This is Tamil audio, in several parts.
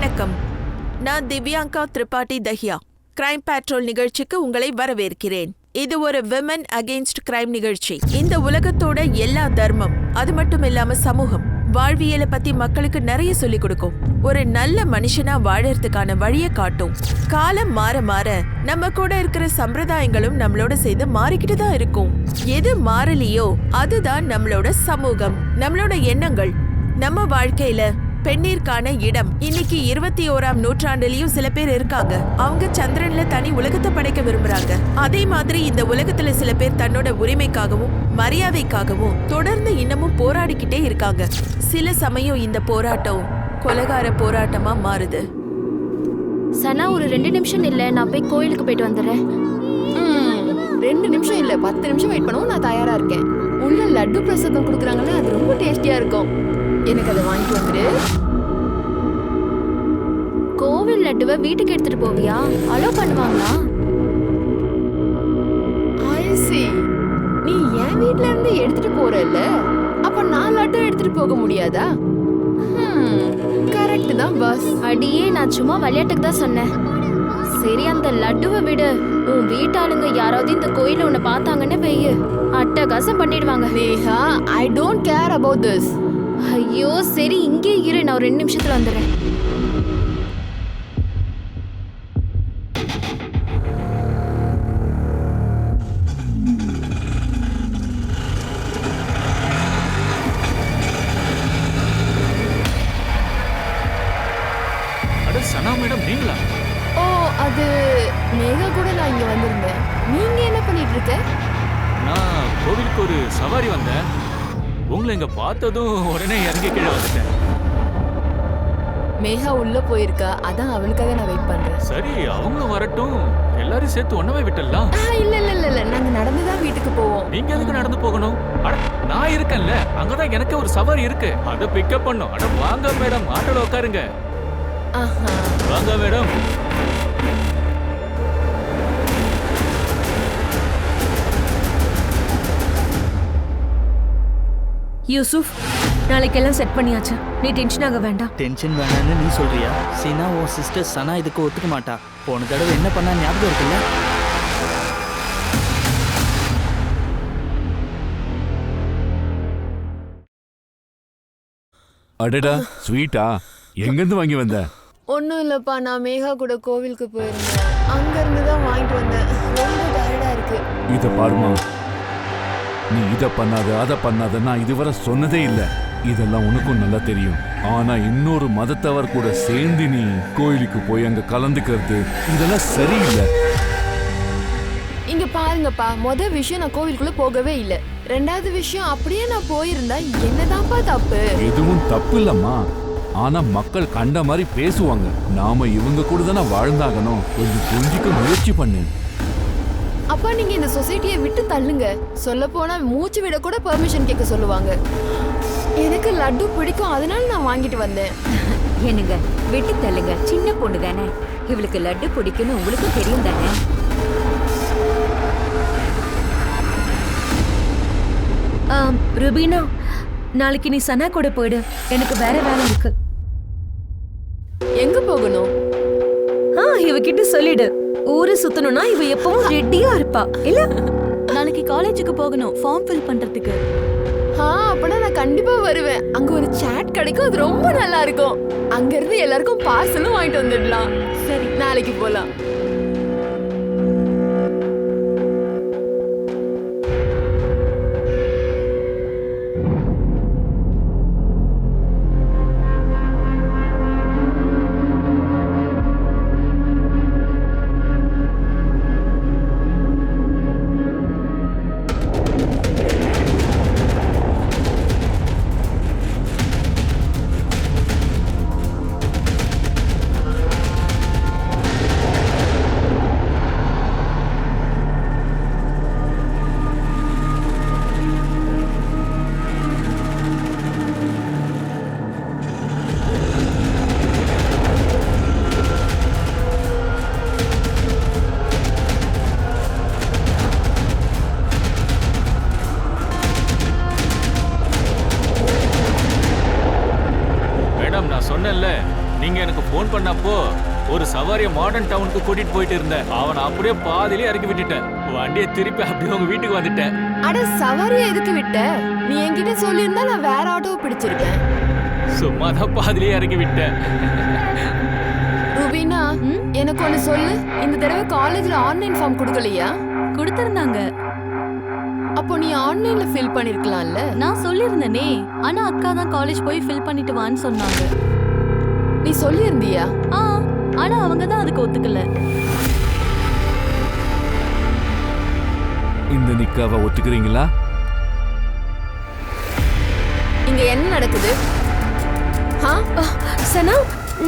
வணக்கம். நான் திவ்யாங்கா திரிபாட்டி தஹியா. கிரைம் பேட்ரோல் நிகழ்ச்சிக்கு உங்களை வரவேற்கிறேன். இது ஒரு விமன் அகெயின்ஸ்ட் கிரைம் நிகழ்ச்சி. இந்த உலகத்தோட எல்லா தர்மம், அது மட்டும் இல்லாம சமூகம், வாழ்வியலை பத்தி மக்களுக்கு நிறைய சொல்லிக் கொடுக்கும். ஒரு நல்ல மனுஷனா வாழறதுக்கான வழியை காட்டும். காலம் மாற மாற நம்ம கூட இருக்கிற சம்பிரதாயங்களும் நம்மளோட சேர்ந்து மாறிக்கிட்டு தான் இருக்கும். எது மாறலையோ அதுதான் நம்மளோட சமூகம், நம்மளோட எண்ணங்கள். நம்ம வாழ்க்கையில பெண்ணிற்கான இடம். இன்னைக்கு 21ஆம் நூற்றாண்டுலயும் சில பேர் இருக்காங்க, அவங்க சந்திரன்ல தனி உலகத்தை படைக்க விரும்புறாங்க. அதே மாதிரி இந்த உலகத்துல சில பேர் தன்னோட உரிமைக்காகவும் மரியாதைக்காகவும் தொடர்ந்து இன்னமும் போராடிக்கிட்டே இருக்காங்க. சில சமயம் இந்த போராட்டம் கொலைகார போராட்டமா மாறுது. சனா, ஒரு 2 நிமிஷம் இல்ல, நான் போய் கோயிலுக்கு போயிட்டு வந்துடுறேன். 2 நிமிஷம் இல்ல, 10 நிமிஷம் வெயிட் பண்ணவும் நான் தயாரா இருக்கேன். உள்ள லட்டு பிரசாதம் கொடுக்குறாங்கல்ல, அது ரொம்ப டேஸ்டியா இருக்கும். எனக்கு அதை வாங்கிட்டு வந்துடு. கோவில் லட்டுவை வீட்டுக்கு எடுத்துட்டு போவியா? அலோ பண்ணுவாங்களா? ஐசி, நீ என் வீட்ல இருந்து எடுத்துட்டு போறல்ல, அப்ப நான் லட்டு எடுத்துட்டு போக முடியாதா? கரெக்ட் தான் பாஸ். அடியே, நான் சும்மா விளையாட்டுக்கு தான் சொன்னேன். சரி, அந்த லட்டுவை விடு. உன் வீட்டாளுங்க யாராவது இந்த கோயில உன்னை பார்த்தாங்கன்னு வெய்யு, அட்டகாசம் பண்ணிடுவாங்க. Neha, I don't care about this. ஐயோ சரி, இங்கே இரு, நான் ஒரு 2 நிமிஷத்துல வந்துடுறேன். சனா மேடம், நீங்களா? ஓ, அது மேகா கூட நான் இங்க வந்திருந்தேன். நீங்க என்ன பண்ணிட்டு இருக்க? நான் கோவிலுக்கு ஒரு சவாரி வந்தேன். உங்களை இங்க பார்த்ததும் உடனே இறங்கி கீழே வந்துட்டேன். மேகா உள்ள போயிருக்கா, அதான் அவளுக்காக நான் வெயிட் பண்றேன். சரி, அவங்களும் வரட்டும், எல்லாரும் சேர்த்து ஒண்ணவே விட்டுடலாம். இல்ல இல்ல இல்ல இல்ல, நாங்க நடந்துதான் வீட்டுக்கு போவோம். நீங்க எதுக்கு நடந்து போகணும்? அட, நான் இருக்கேன்ல, அங்கதான் எனக்கு ஒரு சவாரி இருக்கு, அதை பிக்கப் பண்ணும். அட வாங்க மேடம், ஆட்டோல உட்காருங்க. வாங்க மேடம். யூசுப், நாளைக்கெல்லாம் செட் பண்ணியாச்சு. நீ டென்ஷன் ஆக வேண்டாம். டென்ஷன் வேணான்னு நீ சொல்றியா? சீனா, உன் சிஸ்டர் சனா இதுக்கு ஒத்துக்க மாட்டா. போன தடவை என்ன பண்ணா ஞாபகம் இருக்குல்ல? அடடா, ஸ்வீட்டா? எங்கிருந்து வாங்கி வந்த? ஒன்னும் இல்லப்பா, நான் மேகா கூட கோவிலுக்கு போயிருந்தேன். அங்க இருந்து தான் வாங்கிட்டு வந்தேன். ரொம்ப டயர்டா இருக்கு. இத பாருமா, நீ இத பண்ணாத அத பண்ணாத நான் இதுவரை சொன்னதே இல்ல. இதெல்லாம் உனக்கும் நல்லா தெரியும். ஆனா இன்னொரு மதத்தவர் கூட சேர்ந்து நீ கோயிலுக்கு போய் அங்க கலந்துக்கிறது, இதெல்லாம் சரியில்லை. இங்க பாருங்கப்பா, விஷயம் நான் கோவிலுக்குள்ள போகவே இல்ல. 2வது விஷயம், அப்படியே நான் போயிருந்தா என்னதான்ப்பா தப்பு? எதுவும் தப்பு இல்லம்மா. ஆனா மக்கள் கண்ட மாதிரி பேசுவாங்க. நாம இவங்க கூட தானே வாழ்ந்தாகணும். கொஞ்சம் புரிஞ்சிக்க முயற்சி பண்ணு. அப்பா, நீங்க இந்த சொசைட்டியை விட்டு தள்ளுங்க. சொல்ல போனா மூச்சு விட கூட பெர்மிஷன் கேட்க சொல்லுவாங்க. எனக்கு லட்டு பிடிக்கும், அதனால நான் வாங்கிட்டு வந்தேன். என்னங்க, விட்டு தள்ளுங்க. சின்ன பொண்ணு தானே, இவளுக்கு லட்டு பிடிக்குன்னு உங்களுக்கும் தெரியும் தானே. ருபீனா, நாளைக்கு நீ சனா கூட போயிடு. எனக்கு வேற வேலை இருக்கு. எங்க போகணும்? இவகிட்ட சொல்லிடு. ஊரு சுத்தணும்னா இவ எப்பவும் ரெடியா இருப்பா இல்ல? நாளைக்கு காலேஜுக்கு போகணும், ஃபார்ம் ஃபில் பண்றதுக்கு. அப்பனா நான் கண்டிப்பா வருவேன். அங்க ஒரு சாட் கிடைக்கும், அது ரொம்ப நல்லா இருக்கும். அங்க இருந்து எல்லாருக்கும் பார்சலும் வாங்கிட்டு வந்துடலாம். சரி, நாளைக்கு போலாம். நீங்க எனக்கு ஃபோன் பண்ணப்போ ஒரு சவாரிய மாடர்ன் டவுனுக்கு கூட்டிட்டு போயிட்டு இருந்தேன். அவனை அப்படியே பாதியிலே இறக்கி விட்டுட்டேன். வண்டியை திருப்பி அப்படியே உங்க வீட்டுக்கு வந்துட்டேன். அட சவாரியை எதுக்கு விட்ட? நீ என்கிட்ட சொல்லியிருந்தா நான் வேற ஆட்டோவை பிடிச்சிருக்கேன். சும்மா தான் பாதியிலே இறக்கி விட்டேன். ருபீனா, எனக்கு ஒண்ணு சொல்லு. இந்த தடவை காலேஜ்ல ஆன்லைன் ஃபார்ம் கொடுக்கலையா? கொடுத்திருந்தாங்க. அப்போ நீ ஆன்லைன்ல ஃபில் பண்ணிருக்கலாம்ல. நான் சொல்லியிருந்தேனே, ஆனா அக்கா தான் காலேஜ் போய் ஃபில் பண்ணிட்டு வான்னு சொன்னாங்க. நீ சொல்லியிருந்தியா? ஆனா அவங்க தான் அதுக்கு ஒத்துக்கல. இந்த நிக்காவை ஒத்துக்கிறீங்களா? இங்க என்ன நடக்குது? சனா,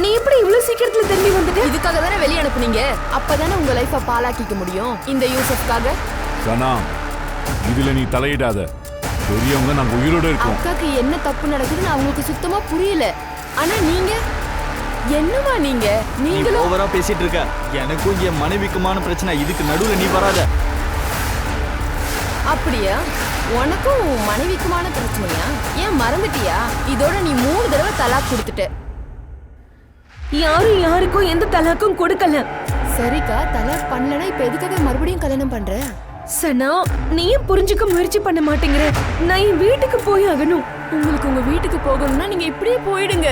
நீ எப்படி இவ்வளவு சீக்கிரத்துல திரும்பி வந்துட்ட? இதுக்காக தானே வெளிய அனுப்புனீங்க. அப்பதானே உங்க லைஃப பாலாக்கிக்க முடியும். இந்த யூசப்காக. சனா, இதுல நீ தலையிடாத. பெரியவங்க நாங்க உயிரோட இருக்கோம். அக்காக்கு என்ன தப்பு நடக்குதுன்னு அவங்களுக்கு சுத்தமா புரியல. ஆனா நீங்க என்னமா நீங்க நீங்களும் ஓவரா பேசிட்டு இருக்க. எனக்கும் என் மனைவிக்குமான பிரச்சனை. இதுக்கு நடுவுல நீ வராத. அப்படியா? உனக்கும் மனைவிக்குமான பிரச்சனையா? ஏன் மறந்துட்டியா? இதோட நீ 3 தடவை தலாக் கொடுத்துட்ட. யாரும் யாருக்கும் எந்த தலாக்கும் கொடுக்கல. சரிக்கா, தலாக் பண்ணலனா இப்ப எதுக்காக மறுபடியும் கல்யாணம் பண்ற? சனா, நீயும் புரிஞ்சுக்க முயற்சி பண்ண மாட்டேங்கிற. நான் என் வீட்டுக்கு போய் ஆகணும். உங்களுக்கு உங்க வீட்டுக்கு போகணும்னா நீங்க இப்படியே போயிடுங்க.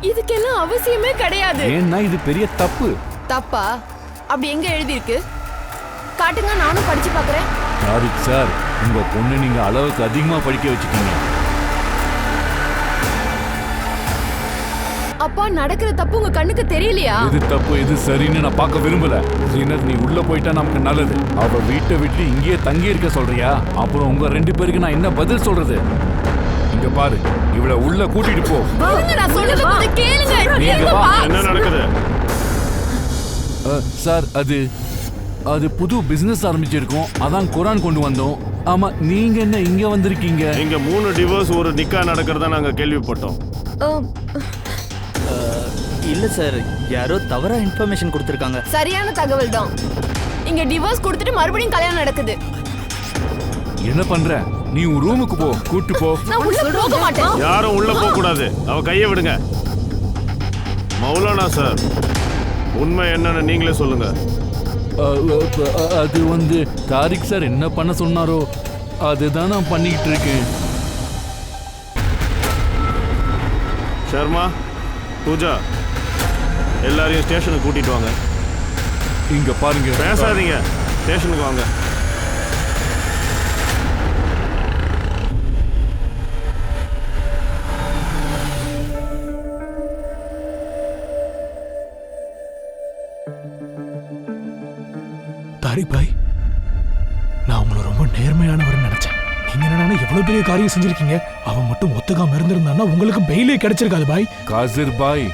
இதுக்கெல்லாம் அவசியமே கிடையாது. ஏன்னா இது பெரிய தப்பு. தப்பா? அப்படி எங்க எழுதி இருக்கு? காட்டுங்க, நானும் படிச்சு பாக்குறேன். தாரிக் சார், உங்க பொண்ணு நீங்க அளவுக்கு அதிகமா படிக்க வச்சுட்டீங்க. அப்பா, நடக்கிற தப்பு உங்க கண்ணுக்கு தெரியலையா? இது தப்பு இது சரின்னு நான் பார்க்க விரும்பல. ஜீனத், நீ உள்ள போயிட்டா நமக்கு நல்லது. அவ வீட்டை விட்டு இங்கேயே தங்கி இருக்க சொல்றியா? அப்புறம் உங்க 2 பேருக்கு நான் என்ன பதில் சொல்றது? இங்க பாரு, இவள உள்ள கூட்டிட்டு போ. இருங்க, நான் சொல்றது கொஞ்சம் கேளுங்க. நீங்க இருங்க, வா. வா. என்ன நடக்குது? சார், அது புது பிசினஸ் ஆரம்பிச்சிருக்கோம். அதான் குரான் கொண்டு வந்தோம். ஆமா, நீங்க என்ன இங்க வந்திருக்கீங்க? இங்க 3 டிவோர்ஸ் ஒரு நிக்கா நடக்கிறதா நாங்க கேள்விப்பட்டோம். இல்ல சார், யாரோ தவறா இன்ஃபர்மேஷன் கொடுத்திருக்காங்க. சரியான தகவல் தான். இங்க டிவோர்ஸ் கொடுத்துட்டு மறுபடியும் கல்யாணம் நடக்குது. என்ன பண்ற? நீ உன் ரூமுக்கு போ. கூட்டு போ. நான் உள்ள போக மாட்டேன். யாரும் உள்ள போக கூடாது. அவ கையை விடுங்க. மௌலானா சார், உண்மை என்னன்னு நீங்களே சொல்லுங்க. அது வந்து தாரிக் சார் என்ன பண்ண சொன்னாரோ அதுதான் நான் பண்ணிக்கிட்டு இருக்கேன். ஷர்மா, பூஜா, எல்லாரையும் ஸ்டேஷனுக்கு கூட்டிட்டு வாங்க. இங்க பாருங்க. பேசாதீங்க, ஸ்டேஷனுக்கு வாங்க. தாரிக் பாய், நான் உங்களை ரொம்ப நேர்மையானவர் நினைச்சேன். நீங்க என்னன்னா எவ்வளவு பெரிய காரியம் செஞ்சிருக்கீங்க. அவன் மட்டும் ஒத்துக்காம இருந்திருந்தான்னா உங்களுக்கு பெயிலே கிடைச்சிருக்காது பாய். காசிர் பாய்,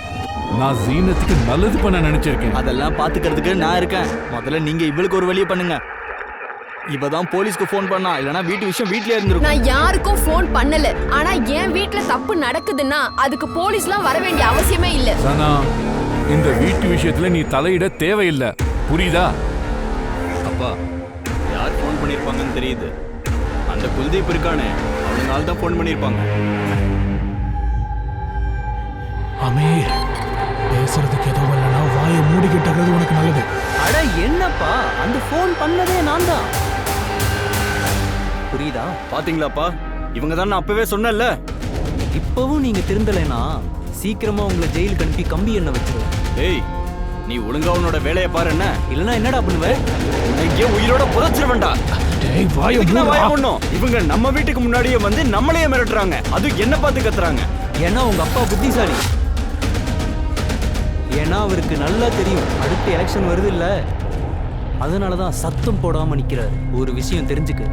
நான் ஜீனத்துக்கு நல்லது பண்ண நினைச்சிருக்கேன். அதெல்லாம் பாத்துக்கிறதுக்கு நான் இருக்கேன். முதல்ல நீங்க இவளுக்கு ஒரு வழியை பண்ணுங்க. இவதான் போலீஸ்க்கு ஃபோன் பண்ணா, இல்லனா வீட்டு விஷயம் வீட்லயே இருந்திருக்கும். நான் யாருக்கும் ஃபோன் பண்ணல. ஆனா என் வீட்ல தப்பு நடக்குதுன்னா அதுக்கு போலீஸ்லாம் வர வேண்டிய அவசியமே இல்ல. சனா, இந்த வீட்டு விஷயத்துல நீ தலையிட தேவையில்லை. புரியுதா? அப்பா, யார் ஃபோன் பண்ணிருப்பாங்கன்னு தெரியுது. அந்த குல்தீப் இருக்கானே, அவனால தான் ஃபோன் பண்ணிருப்பாங்க. அமீர், பேசுறதுக்கு எதுவும் இல்லைன்னா வாயை மூடிக்கிட்டது உனக்கு நல்லது. அட என்னப்பா, அந்த ஃபோன் பண்ணதே நான் தான். புரியுதா? பாத்தீங்களாப்பா, இவங்க தான் நான் அப்பவே சொன்னேன்ல. இப்பவும் நீங்க திருந்தலைனா சீக்கிரமா உங்களை ஜெயிலுக்கு அனுப்பி கம்பி என்ன வச்சிருவேன். ஏய், நீ ஒழுங்கா உன்னோட வேலையை பாரு. என்ன இல்லனா என்னடா பண்ணுவ? இங்கே உயிரோட புதைச்சிருவேன்டா. டேய், வாயை மூடு. இவங்க நம்ம வீட்டுக்கு முன்னாடியே வந்து நம்மளையே மிரட்டுறாங்க. அது என்ன பார்த்து கத்துறாங்க. ஏன்னா உங்க அப்பா புத்திசாலி. ஏன்னா அவருக்கு நல்லா தெரியும் அடுத்த எலெக்ஷன் வருது இல்ல, அதனாலதான் சத்தம் போடாம நிக்கிறார். ஒரு விஷயம் தெரிஞ்சுக்க,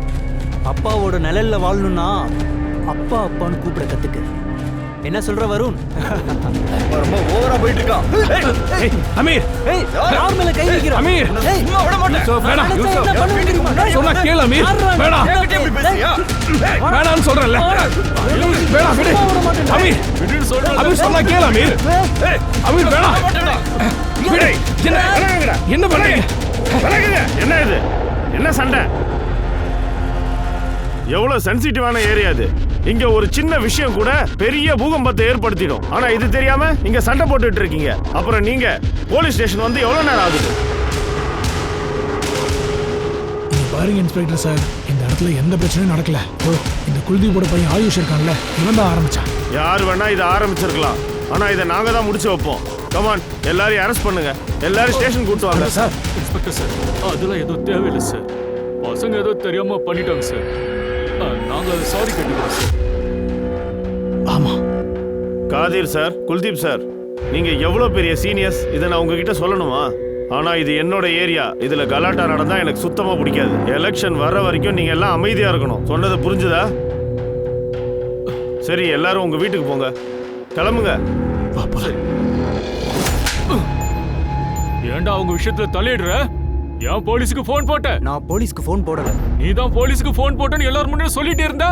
அப்பாவோட நிழல்ல வாழணும்னா அப்பா அப்பான்னு கூப்பிட கத்துக்க. என்ன சொல்ற வருண்? ரொம்ப ஓவரா போயிட்டு இருக்கான். ஏய் அமீர், ஏய் யார் மேல கை வைக்கிற? அமீர், ஏய் சும்மா விட மாட்டேன். வேணாம் யூசுப், சொன்னா கேளு அமீர். வேணாம், எப்படி பேசுறியா? வேணாம்னு சொல்றேன்ல. வேணாம், விடு அமீர். விடுன்னு சொல்றேன். அமீர், சொன்னா கேளு அமீர். அமீர் வேணாம், விடு. என்ன பண்றீங்க? என்ன இது? என்ன சண்டை? எவ்வளவு சென்சிட்டிவான ஏரியா இது? இங்க ஒரு சின்ன விஷயம் கூட பெரிய பூகம்பத்தை ஏற்படுத்திடும். ஆனா இது தெரியாம இங்க சண்டை போட்டுட்டு இருக்கீங்க. அப்புறம் நீங்க போலீஸ் ஸ்டேஷன் வந்து எவ்வளவு நேரம் ஆகுது? பாருங்க இன்ஸ்பெக்டர் சார், இந்த இடத்துல எந்த பிரச்சனையும் நடக்கல. இந்த குல்தீப்போட பையன் ஆயுஷ் இருக்கான்ல, இவன் தான் ஆரம்பிச்சான். யார் வேணா இதை ஆரம்பிச்சிருக்கலாம், ஆனா இதை நாங்க தான் முடிச்சு வைப்போம். கமான், எல்லாரையும் அரெஸ்ட் பண்ணுங்க. எல்லாரும் ஸ்டேஷன் கூட்டு வாங்க. சார் இன்ஸ்பெக்டர் சார், அதெல்லாம் எதுவும் தேவையில்லை சார். பசங்க ஏதோ தெரியாம பண்ணிட்டாங்க சார். நாங்க சாரி கேட்டுக்கிறோம் சார். ஆமா காதிர் சார், குல்தீப் சார், நீங்க எவ்வளவு பெரிய சீனியர்ஸ், இதை நான் உங்ககிட்ட சொல்லணுமா? ஆனா இது என்னோட ஏரியா. இதுல கலாட்டா நடந்தா எனக்கு சுத்தமா பிடிக்காது. எலெக்ஷன் வர்ற வரைக்கும் நீங்க எல்லாம் அமைதியா இருக்கணும். சொன்னது புரிஞ்சுதா? சரி, எல்லாரும் உங்க வீட்டுக்கு போங்க. கிளம்புங்க. ஏன்டா அவங்க விஷயத்துல தலையிடுற? ஏன் போலீஸுக்கு போன் போட்ட? நான் போலீஸ்க்கு ஃபோன் போடல. நீ தான் போலீஸுக்கு போன் போட்டேன்னு எல்லாரும் முன்னாடி சொல்லிட்டே இருந்த.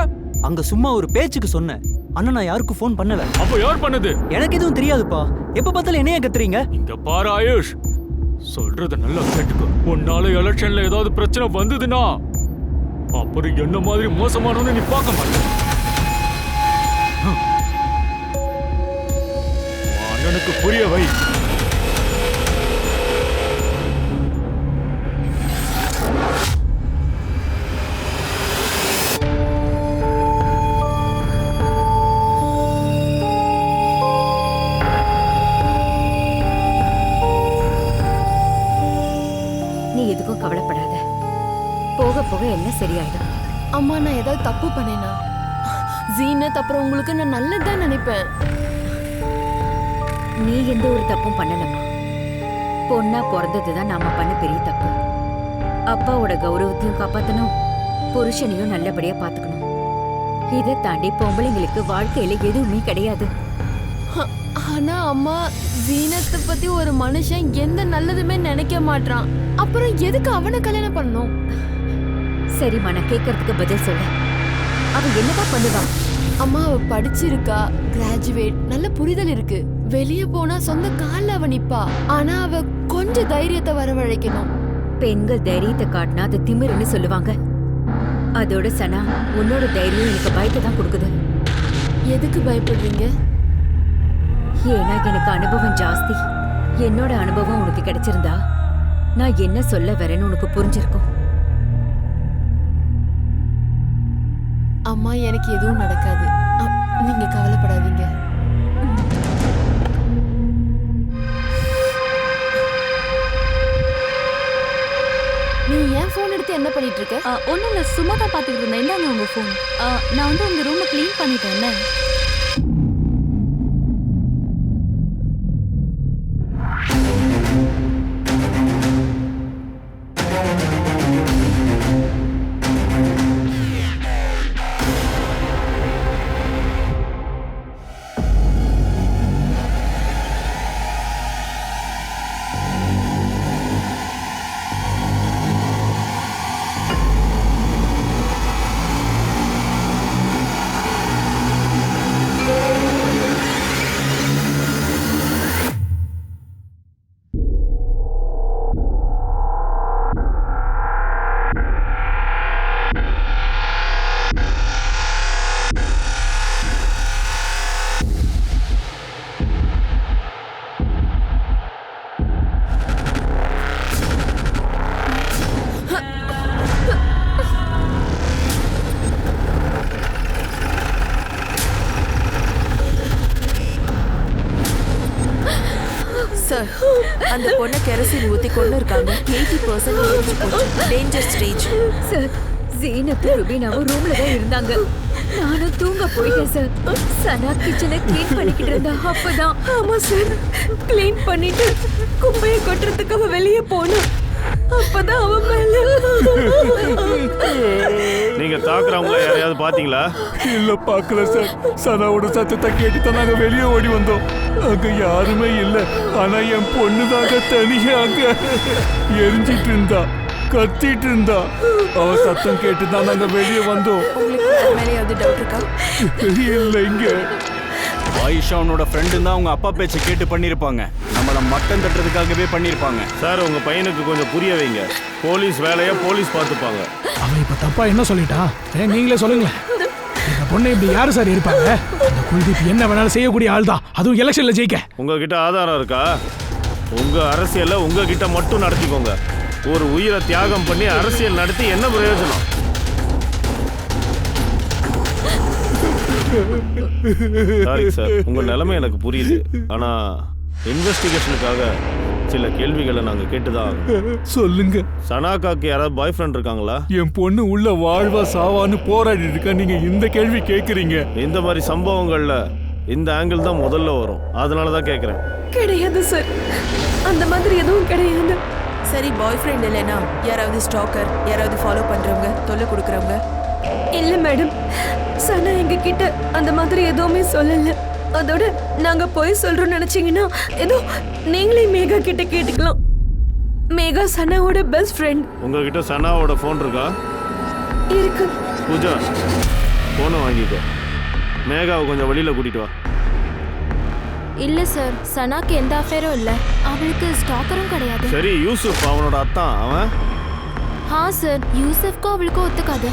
அங்க சும்மா ஒரு பேச்சுக்கு சொன்னேன். அண்ணா நான் யாருக்கும் ஃபோன் பண்ணல. அப்ப யார் பண்ணது? எனக்கு எதுவும் தெரியாதுப்பா. எப்ப பார்த்தாலும் என்னைய கத்துறீங்க. இங்க பாரு ஆயுஷ், சொல்றத நல்லா கேட்டுக்கோ. உன்னால எலெக்ஷன்ல ஏதாவது பிரச்சனை வந்ததுன்னா அப்புறம் என்ன மாதிரி மோசமானவன்னு நீ பார்க்க மாட்ட. அண்ணனுக்கு புரிய வை. கவலைப்படாத, போக போக எல்லாம் சரியாயிடும். அம்மா, நான் ஏதாவது தப்பு பண்ணேனா? ஜீனத் அப்புறம் உங்களுக்கு நான் நல்லதுதான் நினைப்பேன். நீ எந்த ஒரு தப்பும் பண்ணலம்மா. பொண்ணா பிறந்ததுதான் நாம பண்ண பெரிய தப்பு. அப்பாவோட கௌரவத்தையும் காப்பாத்தணும், புருஷனையும் நல்லபடியா பாத்துக்கணும். இதை தாண்டி பொம்பளைங்களுக்கு வாழ்க்கையில எதுவுமே கிடையாது. ஆனா அம்மா, ஜீனத்தை பத்தி ஒரு மனுஷன் எந்த நல்லதுமே நினைக்க மாட்டான். அப்புறம் எதுக்கு அவனை கல்யாணம் பண்ணணும்? சரிம்மா, நான் கேட்கறதுக்கு பதில் சொல்ல. அவ என்னதான் பண்ணுவா? அம்மா, அவ படிச்சிருக்கா, கிராஜுவேட், நல்ல புரிதல் இருக்கு. வெளியே போனா சொந்த கால்ல அவ நிப்பா. ஆனா அவ கொஞ்சம் தைரியத்தை வரவழைக்கணும். பெண்கள் தைரியத்தை காட்டினா அது திமிருன்னு சொல்லுவாங்க. அதோட சனா, உன்னோட தைரியம் எனக்கு பயத்தை தான் கொடுக்குது. எதுக்கு பயப்படுறீங்க? ஏன்னா எனக்கு அனுபவம் ஜாஸ்தி. என்னோட அனுபவம் உனக்கு கிடைச்சிருந்தா நான் என்ன சொல்ல வரேன்னு உனக்கு புரிஞ்சிருக்கும். அம்மா, எனக்கு எதுவும் நடக்காது, நீங்க கவலைப்படாதீங்க. நீ ஏன் போன் எடுத்து என்ன பண்ணிட்டு இருக்க? ஒன்னும் இல்ல, சும்மா தான் பாத்துக்கிட்டு இருந்தேன். இந்தாங்க உங்க போன். நான் வந்து உங்க ரூமை கிளீன் பண்ணிட்டேன். சார், அந்த பொண்ணை கெரசின் ஊத்தி கொண்டு இருக்காங்க. 80% டேஞ்சர் ஸ்டேஜ். சார், ஜீனத்து ருபீனாவும் ரூம்ல தான் இருந்தாங்க. நானும் தூங்க போயிட்டேன் சார். சனா கிச்சனை கிளீன் பண்ணிக்கிட்டு இருந்தா. அப்பதான். ஆமா சார், கிளீன் பண்ணிட்டு குப்பையை கொட்டுறதுக்கு அவ வெளியே போனா. அப்பதான் அவன் மேல. நீங்க தாக்குறவங்கள யாரையாவது பாத்தீங்களா? இல்ல, பார்க்கல சார். சனாவோட சத்தத்தை கேட்டு நாங்க வெளியே ஓடி வந்தோம். அங்க யாருமே இல்ல. ஆனா என் பொண்ணு தாங்க தனியா அங்க எரிஞ்சிட்டு இருந்தா, கத்திட்டு இருந்தா. அவ சத்தம் கேட்டுதான் நாங்க வெளியே வந்தோம். உங்களுக்கு மேலேயாவது டவுட் இருக்கா? இல்லைங்க. ஆயிஷாவோட ஃப்ரெண்டு தான் அவங்க அப்பா பேச்சை கேட்டு பண்ணியிருப்பாங்க. நம்மளை மட்டம் தட்டுறதுக்காகவே பண்ணியிருப்பாங்க. சார், உங்க பையனுக்கு கொஞ்சம் புரிய வைங்க. போலீஸ் வேலையை போலீஸ் பார்த்துப்பாங்க. அவன் இப்ப தப்பா என்ன சொல்லிட்டான்? நீங்களே சொல்லுங்களேன். இங்க பொண்ணை இப்படி யாரு சார் இருப்பாங்க? அந்த குல்தீப் என்ன வேணாலும் செய்யக்கூடிய ஆள் தான், அதுவும் எலெக்ஷன்ல ஜெயிக்க. உங்ககிட்ட ஆதாரம் இருக்கா? உங்க அரசியலை உங்ககிட்ட மட்டும் நடத்திக்கோங்க. ஒரு உயிரை தியாகம் பண்ணி அரசியல் நடத்தி என்ன பிரயோஜனம்? சாரி சார், உங்க நிலைமை எனக்கு புரியுது. ஆனா இன்வெஸ்டிகேஷனுக்காக சில கேள்விகளை நாங்க கேட்டுதான். சொல்லுங்க. சனாக்காக்கு யாராவது பாய் ஃப்ரெண்ட் இருக்காங்களா? என் பொண்ணு உள்ள வாழ்வா சாவான்னு போராடி இருக்கா, நீங்க இந்த கேள்வி கேக்குறீங்க? இந்த மாதிரி சம்பவங்கள்ல இந்த ஆங்கிள் தான் முதல்ல வரும், அதனாலதான் கேக்குறேன். கிடையாது சார், அந்த மாதிரி எதுவும் கிடையாது. சரி, பாய் ஃப்ரெண்ட் இல்லைனா யாராவது ஸ்டாக்கர், யாராவது ஃபாலோ பண்றவங்க, தொல்லை கொடுக்கறவங்க? இல்ல மேடம், சனா எங்க கிட்ட அந்த மாதிரி எதுவுமே சொல்லல. அதோட நாங்க போய் சொல்றோம் நினைச்சீங்கன்னா ஏதோ நீங்களே மேகா கிட்ட கேட்டுக்கலாம். மேகா சனாவோட பெஸ்ட் ஃப்ரெண்ட். உங்ககிட்ட சனாவோட ஃபோன் இருக்கா? இருக்கு. பூஜா, போனை வாங்கிக்கோ. மேகாவை கொஞ்சம் வெளியில கூட்டிட்டு வா. இல்ல சார், சனாக்கு எந்த அஃபேரும் இல்ல, அவளுக்கு ஸ்டாக்கரும் கிடையாது. சரி, யூசுப் அவனோட அத்தான் அவன். சார், யூசப்க்கும் அவளுக்கும் ஒத்துக்காது.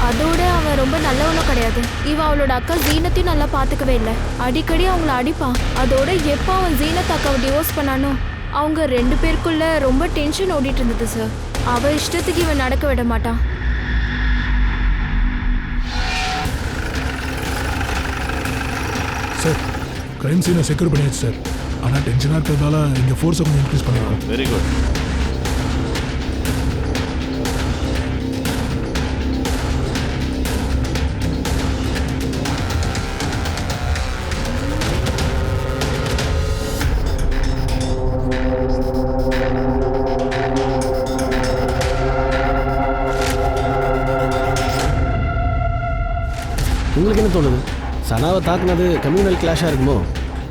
அதோட அவன் ரொம்ப நல்லவனும் கிடையாது. இவன் அவளோட அக்கா ஜீனத்தையும் நல்லா பாத்துக்கவே இல்லை. அடிக்கடி அவங்கள அடிப்பான். அதோட எப்போ அவன் ஜீனத் அக்காவை டிவோர்ஸ் பண்ணானோ அவங்க 2 பேருக்குள்ள ரொம்ப டென்ஷன் ஓடிட்டு இருந்தது சார். அவ இஷ்டத்துக்கு இவன் நடக்க விட மாட்டான். சார், கிரைம் சீனை செக்யூர் பண்ணியாச்சு சார். ஆனால் டென்ஷனாக இருக்கிறதால இங்கே ஃபோர்ஸை கொஞ்சம் இன்க்ரீஸ் பண்ணிருக்கோம். Very good. உங்களுக்கு என்ன தோணுது? சனாவை தாக்குனது கம்யூனல் கிளாஷாக இருக்குமோ?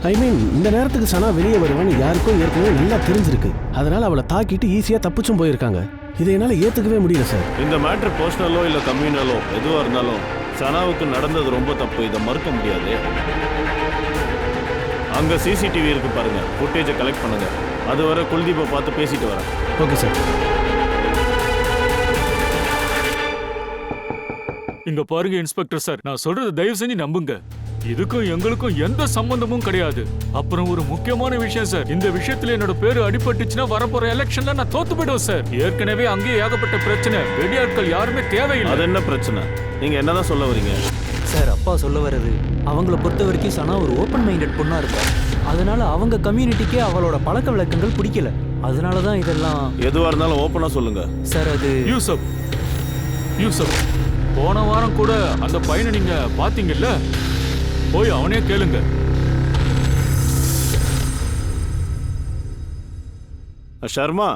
ஐ மீன், இந்த நேரத்துக்கு சனா வெளியே வருவான்னு யாருக்கும் ஏற்கனவே நல்லா தெரிஞ்சிருக்கு. அதனால அவளை தாக்கிட்டு ஈஸியாக தப்பிச்சும் போயிருக்காங்க. இதை என்னால் ஏற்றுக்கவே முடியல சார். இந்த மேட்ரு பர்சனலோ இல்லை கம்யூனலோ எதுவாக இருந்தாலும் சனாவுக்கு நடந்தது ரொம்ப தப்பு, இதை மறுக்க முடியாது. அங்கே சிசிடிவி இருக்கு பாருங்க, ஃபுட்டேஜை கலெக்ட் பண்ணுங்க. அதுவரை குல்தீப்பை பார்த்து பேசிட்டு வரேன். Okay sir. இங்க பாருங்க இன்ஸ்பெக்டர் சார், நான் சொல்றது தயவு செஞ்சு நம்புங்க. இதுக்கும் எங்களுக்கும் எந்த சம்பந்தமும் கிடையாது. அப்புறம் ஒரு முக்கியமான விஷயம் சார், இந்த விஷயத்துல என்னோட பேரு அடிபட்டுச்சுன்னா வரப்போற எலெக்ஷன்ல நான் தோத்து போயிடுவேன் சார். ஏற்கனவே அங்கேயே ஏகப்பட்ட பிரச்சனை, வெடியாட்கள் யாருமே தேவையில்லை. அது என்ன பிரச்சனை? நீங்க என்னதான் சொல்ல வரீங்க? சார், அப்பா சொல்ல வர்றது, அவங்கள பொறுத்த வரைக்கும் சனா ஒரு ஓப்பன் மைண்டட் பொண்ணா இருக்கா. அதனால அவங்க கம்யூனிட்டிக்கே அவளோட பழக்க வழக்கங்கள் பிடிக்கல. அதனாலதான் இதெல்லாம். எதுவா இருந்தாலும் ஓப்பனா சொல்லுங்க சார். அது யூசப் போன வாரம் கூட அந்த பையனை நீங்க பாத்தீங்கல்ல, போய் அவனே கேளுங்க. ஷர்மா,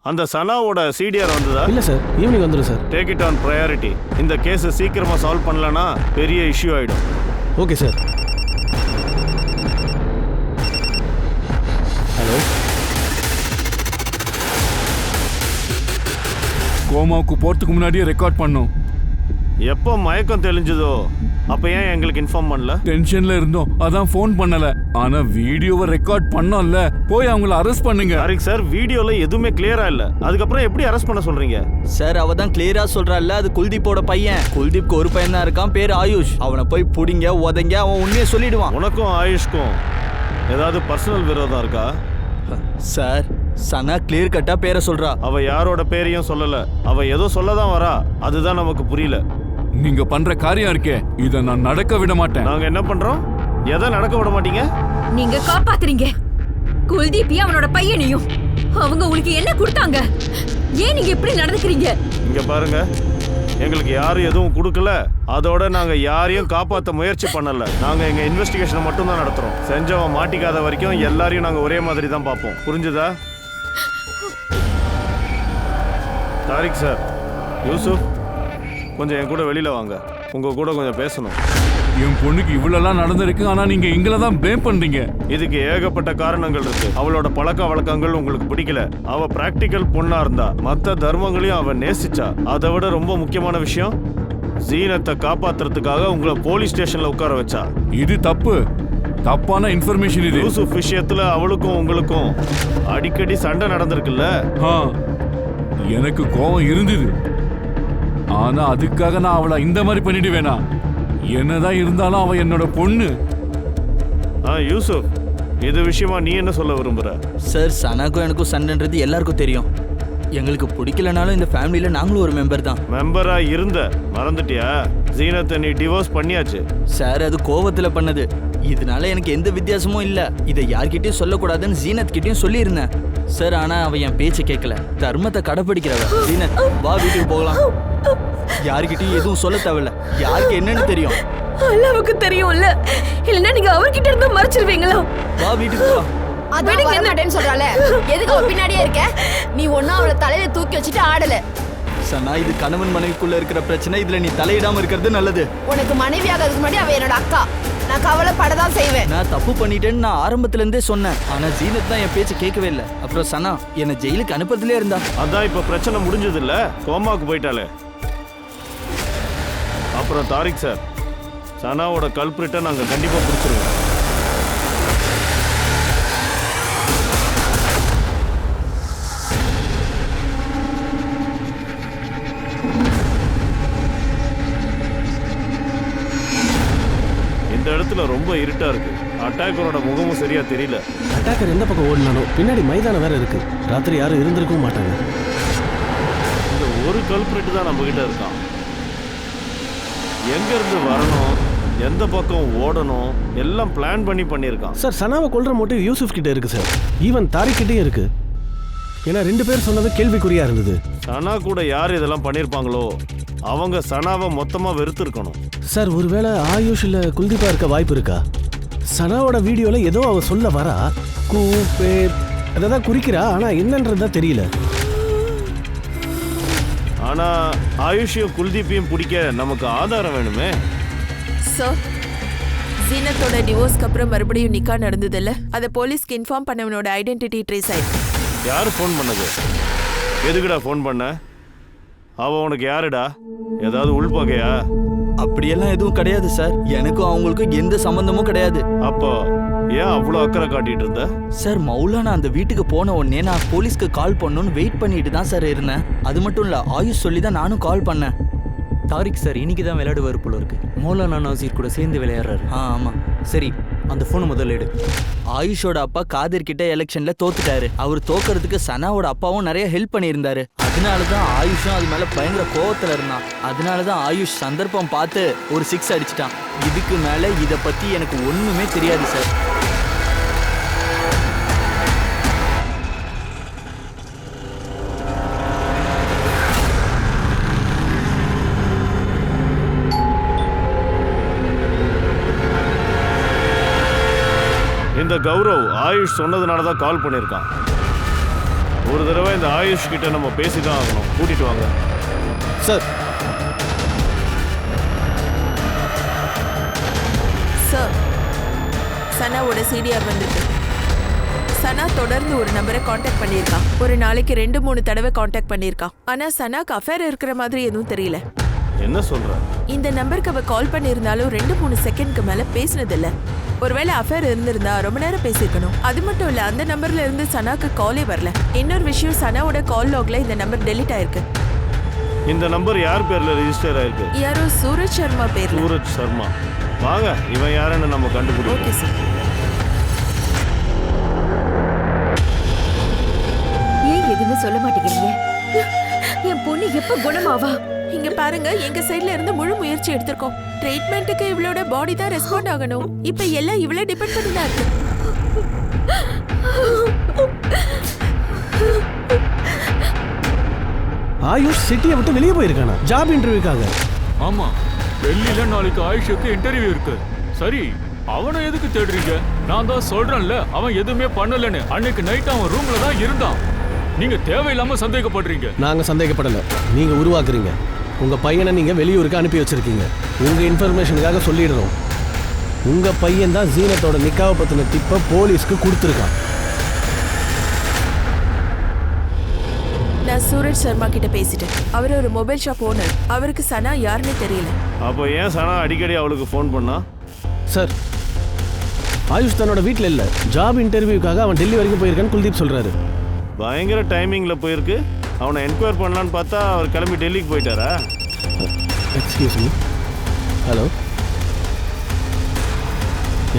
அந்த சனாவோட சிடிஆர் வந்ததா? இல்லை சார், ஈவினிங் வந்துடும் sir. Take it on priority. இந்த கேஸை சீக்கிரமா சால்வ் பண்ணலன்னா பெரிய இஷ்யூ ஆயிடும். Okay sir. ஹலோ, கோமாவுக்கு போறதுக்கு முன்னாடியே ரெக்கார்ட் பண்ணோம். எப்போ மயக்கம் தெளிஞ்சதோ அப்ப ஏன் எங்களுக்கு இன்ஃபார்ம் பண்ணல? டென்ஷன்ல இருந்தோம், அதான் ஃபோன் பண்ணல. ஆனா வீடியோவை ரெக்கார்ட் பண்ணோம்ல, போய் அவங்கள அரெஸ்ட் பண்ணுங்க. ஹரிக் சார், வீடியோல எதுவுமே கிளியரா இல்ல, அதுக்கப்புறம் எப்படி அரெஸ்ட் பண்ண சொல்றீங்க? சார், அவ தான் கிளியரா சொல்றாள்ல, அது குல்தீப்போட பையன். குல்தீப்க்கு ஒரு பையன் தான் இருக்கான், பேர் ஆயுஷ். அவனை போய் புடிங்க, உதங்க, அவன் உண்மையை சொல்லிடுவான். உனக்கும் ஆயுஷ்க்கும் ஏதாவது பர்சனல் விரோதம் இருக்கா? சார், சனா கிளியர் கட்டா பேரை சொல்றா. அவ யாரோட பேரையும் சொல்லல, அவ ஏதோ சொல்லதான் வரா, அதுதான் நமக்கு புரியல. நீங்க பண்ற காரியம் இருக்கே, இத நான் நடக்க விட மாட்டேன். நாங்க என்ன பண்றோம்? எதை நடக்க விட மாட்டீங்க? நீங்க காப்பாத்துறீங்க குல்தீப்பையும் அவனோட பையனையும். அவங்க உங்களுக்கு என்ன கொடுத்தாங்க? ஏன் நீங்க இப்படி நடந்துக்கிறீங்க? இங்க பாருங்க, எங்களுக்கு யாரும் எதுவும் கொடுக்கல, அதோட நாங்க யாரையும் காப்பாற்ற முயற்சி பண்ணல. நாங்க எங்க இன்வெஸ்டிகேஷனை மட்டும் தான் நடத்துறோம். செஞ்சவன் மாட்டிக்காத வரைக்கும் எல்லாரையும் நாங்க ஒரே மாதிரி தான் பார்ப்போம். புரிஞ்சுதா? தாரிக் சார், யூசுப், கொஞ்சம் என் கூட வெளியில வாங்க, உங்க கூட கொஞ்சம் பேசணும். என் பொண்ணுக்கு இவ்வளவு நடந்திருக்கு, ஆனா நீங்க எங்களை தான் ப்ளேம் பண்றீங்க. இதுக்கு ஏகப்பட்ட காரணங்கள் இருக்கு. அவளோட பழக்க வழக்கங்கள் உங்களுக்கு பிடிக்கல. அவ பிராக்டிக்கல் பொண்ணா இருந்தா, மத்த தர்மங்களையும் அவ நேசிச்சா. அதை விட ரொம்ப முக்கியமான விஷயம், ஜீனத்தை காப்பாத்துறதுக்காக உங்களை போலீஸ் ஸ்டேஷன்ல உட்கார வச்சா. இது தப்பு, தப்பான இன்ஃபர்மேஷன் இது. யூசுப் விஷயத்துல அவளுக்கும் உங்களுக்கும் அடிக்கடி சண்டை நடந்திருக்குல்ல? எனக்கு கோபம் இருந்தது, ஆனா அதுக்காக நான் அவளை இந்த மாதிரி பண்ணிடுவேனா? என்னதான் இருந்தாலும் அவ என்னோட பொண்ணு. யூசுப், இது விஷயமா நீ என்ன சொல்ல விரும்புற? சார், சனாக்கும் எனக்கும் சண்டைன்றது எல்லாருக்கும் தெரியும். எங்களுக்கு பிடிக்கலனாலும் இந்த ஃபேமிலியில நாங்களும் ஒரு மெம்பர் தான். மெம்பரா இருந்த மறந்துட்டியா? ஜீனத்தை நீ டிவோர்ஸ் பண்ணியாச்சு. சார், அது கோவத்துல பண்ணது. இதனால எனக்கு எந்த வித்தியாசமும் இல்ல. இதை யார்கிட்டயும் சொல்லக்கூடாதுன்னு ஜீனத் கிட்டயும் சொல்லியிருந்தேன் சார். ஆனா அவன் என் பேச்சை கேட்கல. தர்மத்தை கடைப்பிடிக்கிறவ. ஜீனத், வா வீட்டுக்கு போகலாம். யார்கிட்டயும் எதுவும் சொல்ல தேவையில்ல. யாருக்கு என்னன்னு தெரியும்? அல்லாவுக்கு தெரியும்ல, இல்லைன்னா நீங்க அவர்கிட்ட இருந்து மறைச்சிருவீங்களா? வா வீட்டுக்கு போகலாம். அதான் வர மாட்டேன்னு சொல்றாளே, எதுக்கு அவ பின்னாடியே இருக்க? நீ ஒன்னும் அவளை தலையில தூக்கி வச்சுட்டு ஆடல. சனா, இது கணவன் மனைவிக்குள்ள இருக்கிற பிரச்சனை. இதுல நீ தலையிடாம இருக்கிறது நல்லது. உனக்கு மனைவி ஆகிறதுக்கு முன்னாடி அவ என்னோட அக்கா. நான் கவலைப்படதான் செய்வேன். நான் தப்பு பண்ணிட்டேன்னு நான் ஆரம்பத்துல இருந்தே சொன்னேன். ஆனா ஜீனத் தான் என் பேச்சு கேட்கவே இல்லை. அப்புறம் சனா என்னை ஜெயிலுக்கு அனுப்புறதுலே இருந்தா. அதான் இப்ப பிரச்சனை முடிஞ்சது இல்ல, கோமாக்கு போயிட்டாலே. அப்புறம் தாரிக் சார், சனாவோட கல்பிரிட்டை நாங்க கண்டிப்பா பிடிச்சிருவோம். இந்த இடத்துல ரொம்ப இருட்டா இருக்கு. அட்டாக்கரோட முகமும் சரியா தெரியல. அட்டாக்கர் எந்த பக்கம் ஓடினானோ, பின்னாடி மைதானம் வேற இருக்கு. ராத்திரி யாரும் இருந்திருக்கவும் மாட்டாங்க. இந்த ஒரு கல்பிரிட்டு தான் நம்ம கிட்ட இருக்கான். எங்க இருந்து வரணும், எந்த பக்கம் ஓடணும், எல்லாம் பிளான் பண்ணியிருக்கான். சார், சனாவை கொல்ற மோட்டிவ் யூசுப் கிட்ட இருக்கு சார். ஈவன் தாரிக் கிட்டே இருக்கு. ஏன்னா 2 பேர் சொன்னது கேள்விக்குறியா இருந்தது. சனா கூட யார் இதெல்லாம் பண்ணியிருப்பாங்களோ அவங்க சனாவை மொத்தமா வெறுத்திருக்கணும். சார், ஒருவேளை ஆயுஷ் இல்ல குல்தீபா இருக்க வாய்ப்பு இருக்கா? சனாவோட வீடியோல ஏதோ அவ சொல்ல வரா, அதான் குறிக்கிறா. ஆனா என்னன்றதா தெரியல. ஆனா ஆயுஷையும் குல்தீப்பையும் பிடிக்க நமக்கு ஆதாரம் வேணுமே. சார், ஜீனத்தோட டிவோர்ஸ்க்கு அப்புறம் மறுபடியும் நிக்கா நடந்ததில்ல, அதை போலீஸ்க்கு இன்ஃபார்ம் பண்ணவனோட ஐடென்டிட்டி ட்ரேஸ் ஆயிடுச்சு. யார் ஃபோன் பண்ணது? எதுக்குடா ஃபோன் பண்ண? அவ உனக்கு யாருடா? ஏதாவது உள்பகையா? அப்படியெல்லாம் எதுவும் கிடையாது சார். எனக்கும் அவங்களுக்கும் எந்த சம்பந்தமும் கிடையாது. அப்போ ஏன் அவ்வளோ அக்கறை காட்டிட்டு இருந்த? சார், மௌலானா அந்த வீட்டுக்கு போன உடனே நான் போலீஸ்க்கு கால் பண்ணணும்னு வெயிட் பண்ணிட்டு தான் சார் இருந்தேன். அது மட்டும் இல்ல, ஆயுஷ் சொல்லி தான் நானும் கால் பண்ணேன். தாரிக் சார் இன்னைக்கு தான் விளையாடுவார் போல இருக்கு. மௌலானா நாசீர் கூட சேர்ந்து விளையாடுறாரு. ஆமா. சரி, அந்த போனை முதல்ல எடு. ஆயுஷோட அப்பா காதிர் கிட்ட எலெக்ஷன்ல தோத்துட்டாரு. அவர் தோக்கிறதுக்கு சனாவோட அப்பாவும் நிறைய ஹெல்ப் பண்ணியிருந்தாரு. அதனாலதான் ஆயுஷும் அது மேல பயங்கர கோவத்துல இருந்தான். அதனாலதான் ஆயுஷ் சந்தர்ப்பம் பார்த்து ஒரு 6 அடிச்சிட்டான். இதுக்கு மேல இத பத்தி எனக்கு ஒண்ணுமே தெரியாது சார். இந்த கௌரவ் ஆயுஷ் சொன்னதுனால தான் கால் பண்ணியிருக்கான். ஒரு தடவை இந்த ஆயுஷ் கிட்ட நம்ம பேசிதான் ஆகணும். கூட்டிட்டு வாங்க சார். சார், சனாவோட சிடிஆர் வந்திருக்கு. சனா தொடர்ந்து ஒரு நம்பரை காண்டாக்ட் பண்ணியிருக்கான். ஒரு நாளைக்கு 2-3 தடவை காண்டாக்ட் பண்ணியிருக்கான். ஆனா சனாக்கு அஃபேர் இருக்கிற மாதிரி எதுவும் தெரியல. என்ன சொல்ற? இந்த நம்பருக்கு அவ கால் பண்ணியிருந்தாலும் 2-3 செகண்ட்க்கு மேல பேசினதில்ல. ஒருவேளை அஃபேர் இருந்திருந்தா ரொம்ப நேரம் பேசியிருக்கணும். அது மட்டும் இல்ல, அந்த நம்பர்ல இருந்து சனாக்கு காலே வரல. இன்னொரு விஷயம், சனாவோட கால் லாக்ல இந்த நம்பர் டெலிட் ஆயிருக்கு. இந்த நம்பர் யார் பேர்ல ரெஜிஸ்டர் ஆயிருக்கு? யாரோ சூரஜ் சர்மா பேர்ல. சூரஜ் சர்மா. வாங்க, இவன் யாருன்னு நம்ம கண்டுபிடிப்போம். Okay sir. ஏன் எதுவுமே சொல்ல மாட்டேங்கிறீங்க? என் பொண்ணு எப்ப குணமாவா? இங்க பாருங்க, எங்க சைடுல இருந்து முழு முயற்சி எடுத்திருக்கோம். ட்ரீட்மெண்ட்டுக்கு இவளோட பாடி தான் ரெஸ்பாண்ட் ஆகணும். இப்ப எல்லாம் இவளே டிபெண்ட் பண்ணி தான் இருக்கு. ஆயுஷ் சிட்டியை விட்டு வெளியே போயிருக்கானா ஜாப் இன்டர்வியூக்காக? ஆமா, டெல்லியில நாளைக்கு ஆயுஷுக்கு இன்டர்வியூ இருக்கு. சரி, அவனை எதுக்கு தேடுறீங்க? நான் தான் சொல்றேன்ல, அவன் எதுவுமே பண்ணலன்னு. அன்னைக்கு நைட் அவன் ரூம்ல தான் இருந்தான். நீங்க தேவையில்லாம சந்தேகப்படுறீங்க. நாங்க சந்தேகப்படல, நீங்க உருவாக்குறீங்க. உங்க பையனை நீங்க வெளியூருக்கு அனுப்பி வச்சிருக்கீங்க. உங்க இன்ஃபர்மேஷனுக்காக சொல்லிடுறோம், உங்க பையன் தான் ஜீனத்தோட நிக்காவை பத்தின டிப்பை போலீஸ்க்கு கொடுத்துருக்கான். நான் சூரஜ் சர்மா கிட்ட பேசிட்டேன். அவர் ஒரு மொபைல் ஷாப் ஓனர். அவருக்கு சனா யாருன்னு தெரியல. அப்போ ஏன் சனா அடிக்கடி அவளுக்கு ஃபோன் பண்ணா? சார், ஆயுஷ் தன்னோட வீட்டில் இல்லை, ஜாப் இன்டர்வியூக்காக அவன் டெல்லி வரைக்கும் போயிருக்கான்னு குல்தீப் சொல்றாரு. பயங்கர டைமிங்ல போயிருக்கு. அவனை என்கொயர் பண்ணலான்னு பார்த்தா அவர் கிளம்பி டெல்லிக்கு போயிட்டாரா? Excuse me. ஹலோ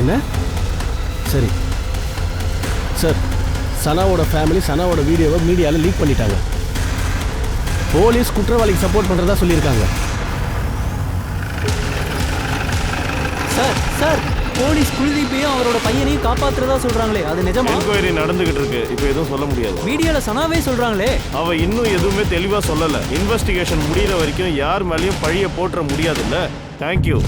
என்ன? சரி சார், சனாவோட ஃபேமிலி சனாவோட வீடியோவை மீடியாவில் லீக் பண்ணிட்டாங்க. போலீஸ் குற்றவாளிக்கு சப்போர்ட் பண்ணுறதா சொல்லியிருக்காங்க. சார் சார், போலீஸ் குல்தீப்பையும் அவரோட பையனையும் காப்பாத்துறதா சொல்றாங்களே, அது நிஜமா? என்கொயரி நடந்துகிட்டு இருக்கு, இப்போ எதுவும் சொல்ல முடியாது. மீடியால சனாவே சொல்றாங்களே. அவ இன்னும் எதுவுமே தெளிவா சொல்லல. இன்வெஸ்டிகேஷன் முடியற வரைக்கும் யார் மேலயும் பழிய போட்டுற முடியாதுல்ல. தேங்க்யூ.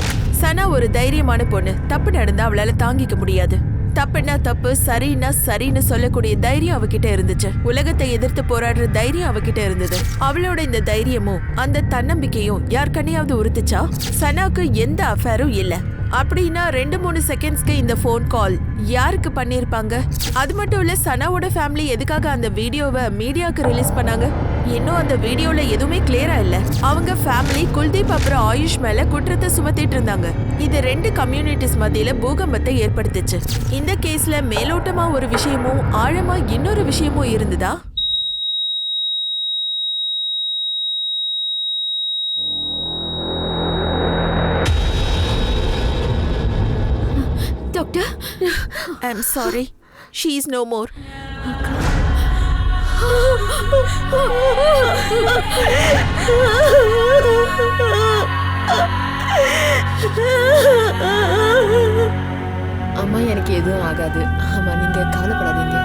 சனா ஒரு தைரியமான பொண்ணு. தப்பு நடந்தா அவளால தாங்கிக்க முடியாது. தப்புன்னா தப்பு, சரின்னா சரின்னு சொல்லக்கூடிய தைரியம் அவகிட்ட இருந்துச்சு. உலகத்தை எதிர்த்து போராடுற தைரியம் அவகிட்ட இருந்தது. அவளோட இந்த தைரியமும் அந்த தன்னம்பிக்கையும் யார் கண்ணையாவது உறுத்துச்சா? சனாக்கு எந்த அஃபேரும் இல்ல. அப்படின்னா 2-3 செகண்ட்ஸ்க்கு இந்த ஃபோன் கால் யாருக்கு பண்ணிருப்பாங்க? அது மட்டும் இல்ல, சனாவோட ஃபேமிலி எதுக்காக அந்த வீடியோவை மீடியாவுக்கு ரிலீஸ் பண்ணாங்க? இன்னும் அந்த வீடியோல எதுவுமே கிளியரா இல்ல. அவங்க ஃபேமிலி குல்தீப் அப்புறம் ஆயுஷ் மேல குற்றத்தை சுமத்திட்டு இருந்தாங்க. இது 2 கம்யூனிட்டிஸ் மத்தியில பூகம்பத்தை ஏற்படுத்துச்சு. இந்த கேஸ்ல மேலோட்டமா ஒரு விஷயமும் ஆழமா இன்னொரு விஷயமும் இருந்ததா? Doctor, I'm sorry. She is no more. அம்மா, எனக்கு எதுவும் ஆகாது. ஆமா, நீங்க கவலைப்படாதீங்க.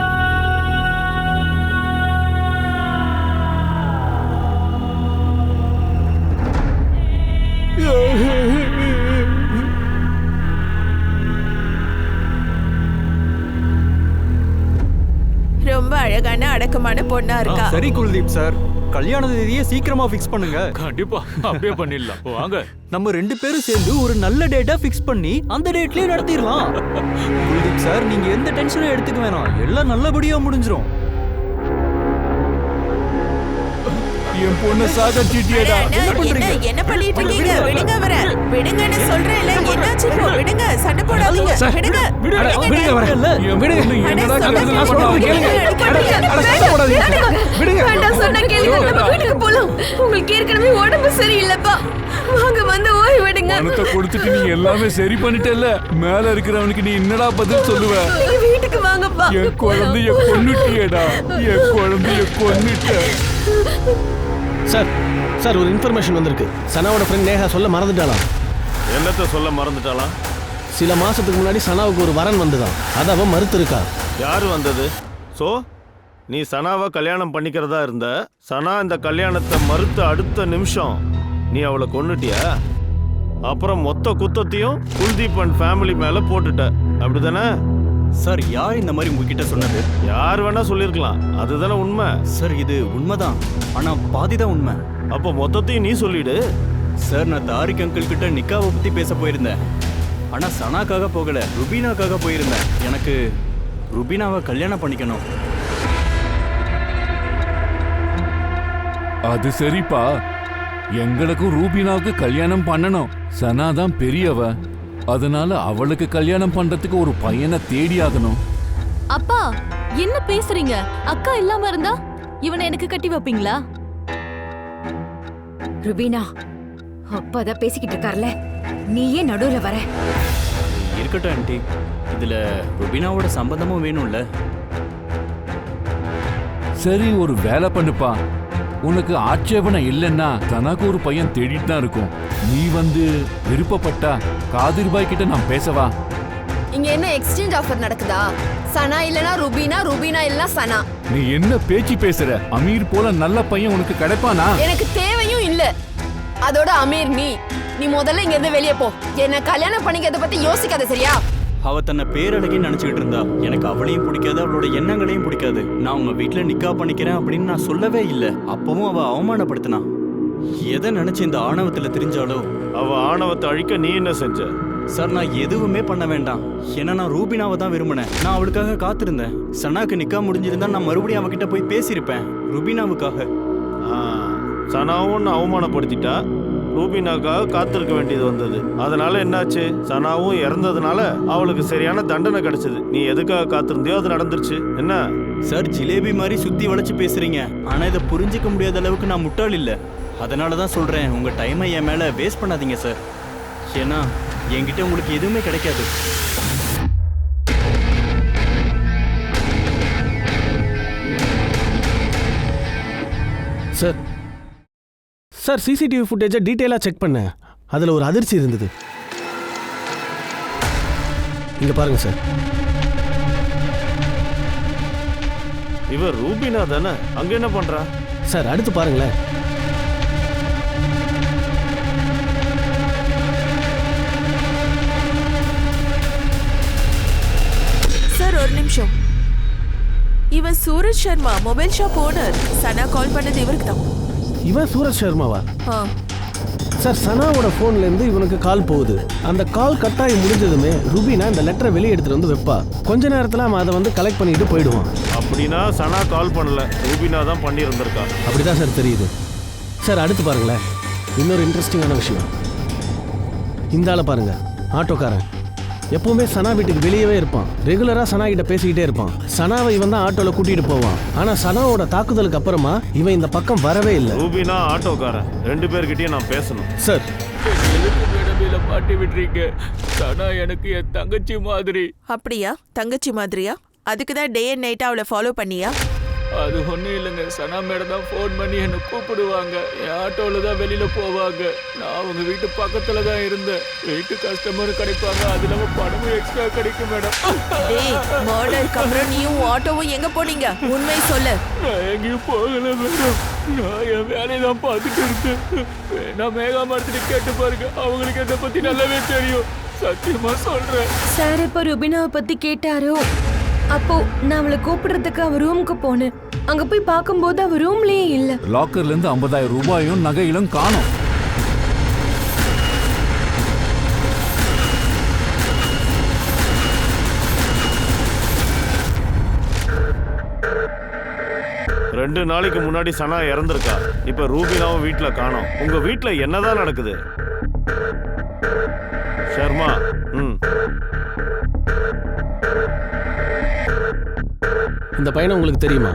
ரொம்ப அழகான அடக்கமான பொண்ணா இருக்கா. சரி குல்தீப் சார், கல்யாண தேதியை சீக்கிரமா ஃபிக்ஸ் பண்ணுங்க. கண்டிப்பா அப்படியே பண்ணிடலாம். வாங்க, நம்ம 2 பேரும் சேர்ந்து ஒரு நல்ல டேட்டா ஃபிக்ஸ் பண்ணி அந்த டேட்லயே நடத்திடலாம். குல்தீப் சார், நீங்க எந்த டென்ஷனும் எடுத்துக்க வேணாம், எல்லாம் நல்லபடியா முடிஞ்சிரும். என் பொண்ணு சாகச்சிட்டியடா. என்ன பண்ணிட்டு இருக்கீங்க? விடுங்க வர. விடுங்கன்னு சொல்றேன்ல. என்னாச்சு இப்போ? விடுங்க, சண்டை போடாதீங்க. விடுங்க. விடுங்க வர. விடுங்க. என்னடா கத்துறது? நான் சொல்றது கேளுங்க. சண்டை போடாதீங்க. விடுங்க. வேண்டாம், சொன்னா கேளுங்க. நம்ம வீட்டுக்கு போலாம். உங்களுக்கு ஏற்கனவே உடம்பு சரியில்லைப்பா. வாங்க, வந்து ஓய்வு விடுங்க. பணத்தை கொடுத்துட்டு நீ எல்லாமே சரி பண்ணிட்டல. மேல இருக்கிறவனுக்கு நீ என்னடா பதில் சொல்லுவ? நீங்க வீட்டுக்கு வாங்கப்பா. என் குழந்தைய கொன்னுட்டியேடா. என் குழந்தைய கொன்னுட்ட. சார் சார், ஒரு இன்ஃபர்மேஷன் வந்திருக்கு. சனாவோட ஃப்ரெண்ட் நேஹா சொல்ல மறந்துட்டாலாம். என்னத்தை சொல்ல மறந்துட்டாலாம்? சில மாசத்துக்கு முன்னாடி சனாவுக்கு ஒரு வரன் வந்துதான். அதை அவன் மறுத்து இருக்கா. யாரு வந்தது? சோ நீ சனாவை கல்யாணம் பண்ணிக்கிறதா இருந்த. சனா இந்த கல்யாணத்தை மறுத்த அடுத்த நிமிஷம் நீ அவளை கொன்னுட்டியா? அப்புறம் மொத்த குத்தத்தையும் குல்தீப் அண்ட் ஃபேமிலி மேல போட்டுட்ட, அப்படிதானே? சார், யார் இந்த மாதிரி உங்ககிட்ட சொன்னது? யார் வேணா சொல்லிருக்கலாம், அதுதானே உண்மை. சார், இது உண்மைதான், ஆனா பாதிதான் உண்மை. அப்போ மொத்தத்தையும் நீ சொல்லிடு. சார், நான் தாரிக் அங்கிள் கிட்ட நிக்காவை பத்தி பேச போயிருந்தேன். ஆனா சனாக்காக போகல, ருபீனாக்காக போயிருந்தேன். எனக்கு ருபீனாவை கல்யாணம் பண்ணிக்கணும். அது சரிப்பா, எங்களுக்கும் ரூபினாவுக்கு கல்யாணம் பண்ணணும். சனா தான் பெரியவ, அதனால அவளுக்கு கல்யாணம் பண்றதுக்கு ஒரு பையனை தேடி ஆகணும். அப்பா என்ன பேசுறீங்க? அக்கா இல்லாம இருந்தா இவனை எனக்கு கட்டி வைப்பீங்களா? ருபீனா, அப்பா தான் பேசிக்கிட்டு இருக்கார்ல, நீயே நடுவுல வர. இருக்கட்டும் ஆண்டி, இதுல ருபீனாவோட சம்பந்தமும் வேணும்ல. சரி, ஒரு வேலை பண்ணுப்பா. உனக்கு ஆட்சேபனை இல்லைன்னா தனக்கு ஒரு பையன் தேடிட்டு தான் இருக்கும். நீ வந்து விருப்பப்பட்டா காதிர்பாய் கிட்ட நான் பேசவா? இங்க என்ன எக்ஸ்சேஞ்ச் ஆஃபர் நடக்குதா? சனா இல்லனா ருபீனா, ருபீனா இல்லனா சனா. நீ என்ன பேச்சு பேசுற? அமீர் போல நல்ல பையன் உனக்கு கிடைப்பானா? எனக்கு தேவையும் இல்ல. அதோட அமீர் நீ முதல்ல இங்க இருந்து வெளியே போ. என்ன கல்யாணம் பண்ணிக்கிறத பத்தி யோசிக்காத, சரியா? அவ தன்னை பேரழகி நினைச்சுக்கிட்டு இருந்தா. எனக்கு அவளையும் பிடிக்காது, அவளோட எண்ணங்களையும் பிடிக்காது. நான் உங்க வீட்டுல நிக்கா பண்ணிக்கிறேன் அப்படின்னு நான் சொல்லவே இல்லை. அப்பவும் அவ அவமானப்படுத்தினா. எதை நினைச்சு இந்த ஆணவத்துல தெரிஞ்சாலோ. அவ ஆணவத்தை அழிக்க நீ என்ன செஞ்ச? சார், நான் எதுவுமே பண்ண வேண்டாம். ஏன்னா நான் ரூபினாவை தான் விரும்பினேன். நான் அவளுக்காக காத்திருந்தேன். சனாக்கு நிக்கா முடிஞ்சிருந்தா நான் மறுபடியும் அவகிட்ட போய் பேசியிருப்பேன், ருபீனாவுக்காக. சனாவும் அவமானப்படுத்திட்டா, ரூபினாக்காக காத்திருக்க வேண்டியது வந்தது. அதனால என்னாச்சு? சனாவும் இறந்ததுனால அவளுக்கு சரியான தண்டனை கிடைச்சது. நீ எதுக்காக காத்திருந்தியோ அது நடந்துருச்சு. என்ன சார், ஜிலேபி மாதிரி சுத்தி வளைச்சு பேசுறீங்க. ஆனா இதை புரிஞ்சிக்க முடியாத அளவுக்கு நான் முட்டாள் இல்லை. அதனாலதான் சொல்றேன், உங்க டைமை என் மேல வேஸ்ட் பண்ணாதீங்க சார். ஏன்னா என்கிட்ட உங்களுக்கு எதுவுமே கிடைக்காது. சார் சார் சிசிடிவி ஃபுட்டேஜை டீட்டெயிலாக செக் பண்ணேன். அதில் ஒரு அதிர்ச்சி இருந்தது. இங்க பாருங்க சார். இவர் ரூபினா தானே? அங்க என்ன பண்றா? சார் அடுத்து பாருங்களேன். சார் ஒரு நிமிஷம். இவன் Suraj Sharma, mobile shop owner. Sana call பண்ணது இவருக்கு தான். இவன் சூரஜ் சர்மாவா? ஆ. சார் சனாவோட ஃபோன்லேருந்து இவனுக்கு கால் போகுது. அந்த கால் கட்டாயி முடிஞ்சதுமே ரூபினா இந்த லெட்டரை வெளியே எடுத்துட்டு வந்து வைப்பா. கொஞ்ச நேரத்தில் அவன் அதை வந்து கலெக்ட் பண்ணிட்டு போயிடுவான். அப்படின்னா சனா கால் பண்ணல, ரூபினா தான் பண்ணியிருந்திருக்கா. அப்படிதான் சார் தெரியுது. சார் அடுத்து பாருங்களேன். இன்னொரு இன்ட்ரெஸ்டிங்கான விஷயம். இந்த ஆளை பாருங்க, ஆட்டோக்காரன். எப்பவுமே சனா வீட்டுக்கு வெளியவே இருப்பான். ரெகுலரா சனா கிட்ட பேசிக்கிட்டே இருப்பான். சனாவை இவன் தான் ஆட்டோல கூட்டிட்டு போவான். ஆனா சனாவோட தாக்குதலுக்கு அப்புறமா இவன் இந்த பக்கம் வரவே இல்லை. ரூபினா ஆட்டோக்காரன், 2 பேர்கிட்டயும் நான் பேசணும். சார் மேடமையில மாட்டி விட்டுறீங்க. சனா எனக்கு என் தங்கச்சி மாதிரி. அப்படியா? தங்கச்சி மாதிரியா? அதுக்கு தான் டே அண்ட் நைட் அவளை ஃபாலோ பண்ணியா? அது ஒன்றும் இல்லைங்க. சனா மேடம் தான் ஃபோன் பண்ணி என்னை கூப்பிடுவாங்க. என் ஆட்டோவில் தான் வெளியில் போவாங்க. நான் அவங்க வீட்டு பக்கத்தில் தான் இருந்தேன். வீட்டு கஸ்டமர் கிடைப்பாங்க, அது இல்லாமல் பணமும் எக்ஸ்ட்ரா கிடைக்கும் மேடம். டேய், மர்டருக்கு அப்புறம் நீயும் ஆட்டோவும் எங்க போனீங்க? உண்மை சொல்லு. நான் எங்கேயும் போகல மேடம். நான் என் வேலையை தான் பார்த்துட்டு இருந்தேன். நான் மேகா மரத்துட்டு கேட்டு பாருங்க, அவங்களுக்கு என்னை பற்றி நல்லாவே தெரியும். சத்தியமா சொல்கிறேன். சார் இப்போ ருபினாவை பத்தி கேட்டாரோ, அப்போ நான் அவளை கூப்பிடுறதுக்கு அவ ரூமுக்கு போனேன். அங்க போய் பார்க்கும்போது அவ ரூம்லயே இல்ல. லாக்கர்ல இருந்து 50,000 ரூபாயும் நகையிலும் காணோம். ரெண்டு நாளைக்கு முன்னாடி சனா இறந்திருக்கா. இப்ப ரூபினாவும் வீட்டுல காணோம். உங்க வீட்டுல என்னதான் நடக்குது சர்மா? இந்த பையனை உங்களுக்கு தெரியுமா?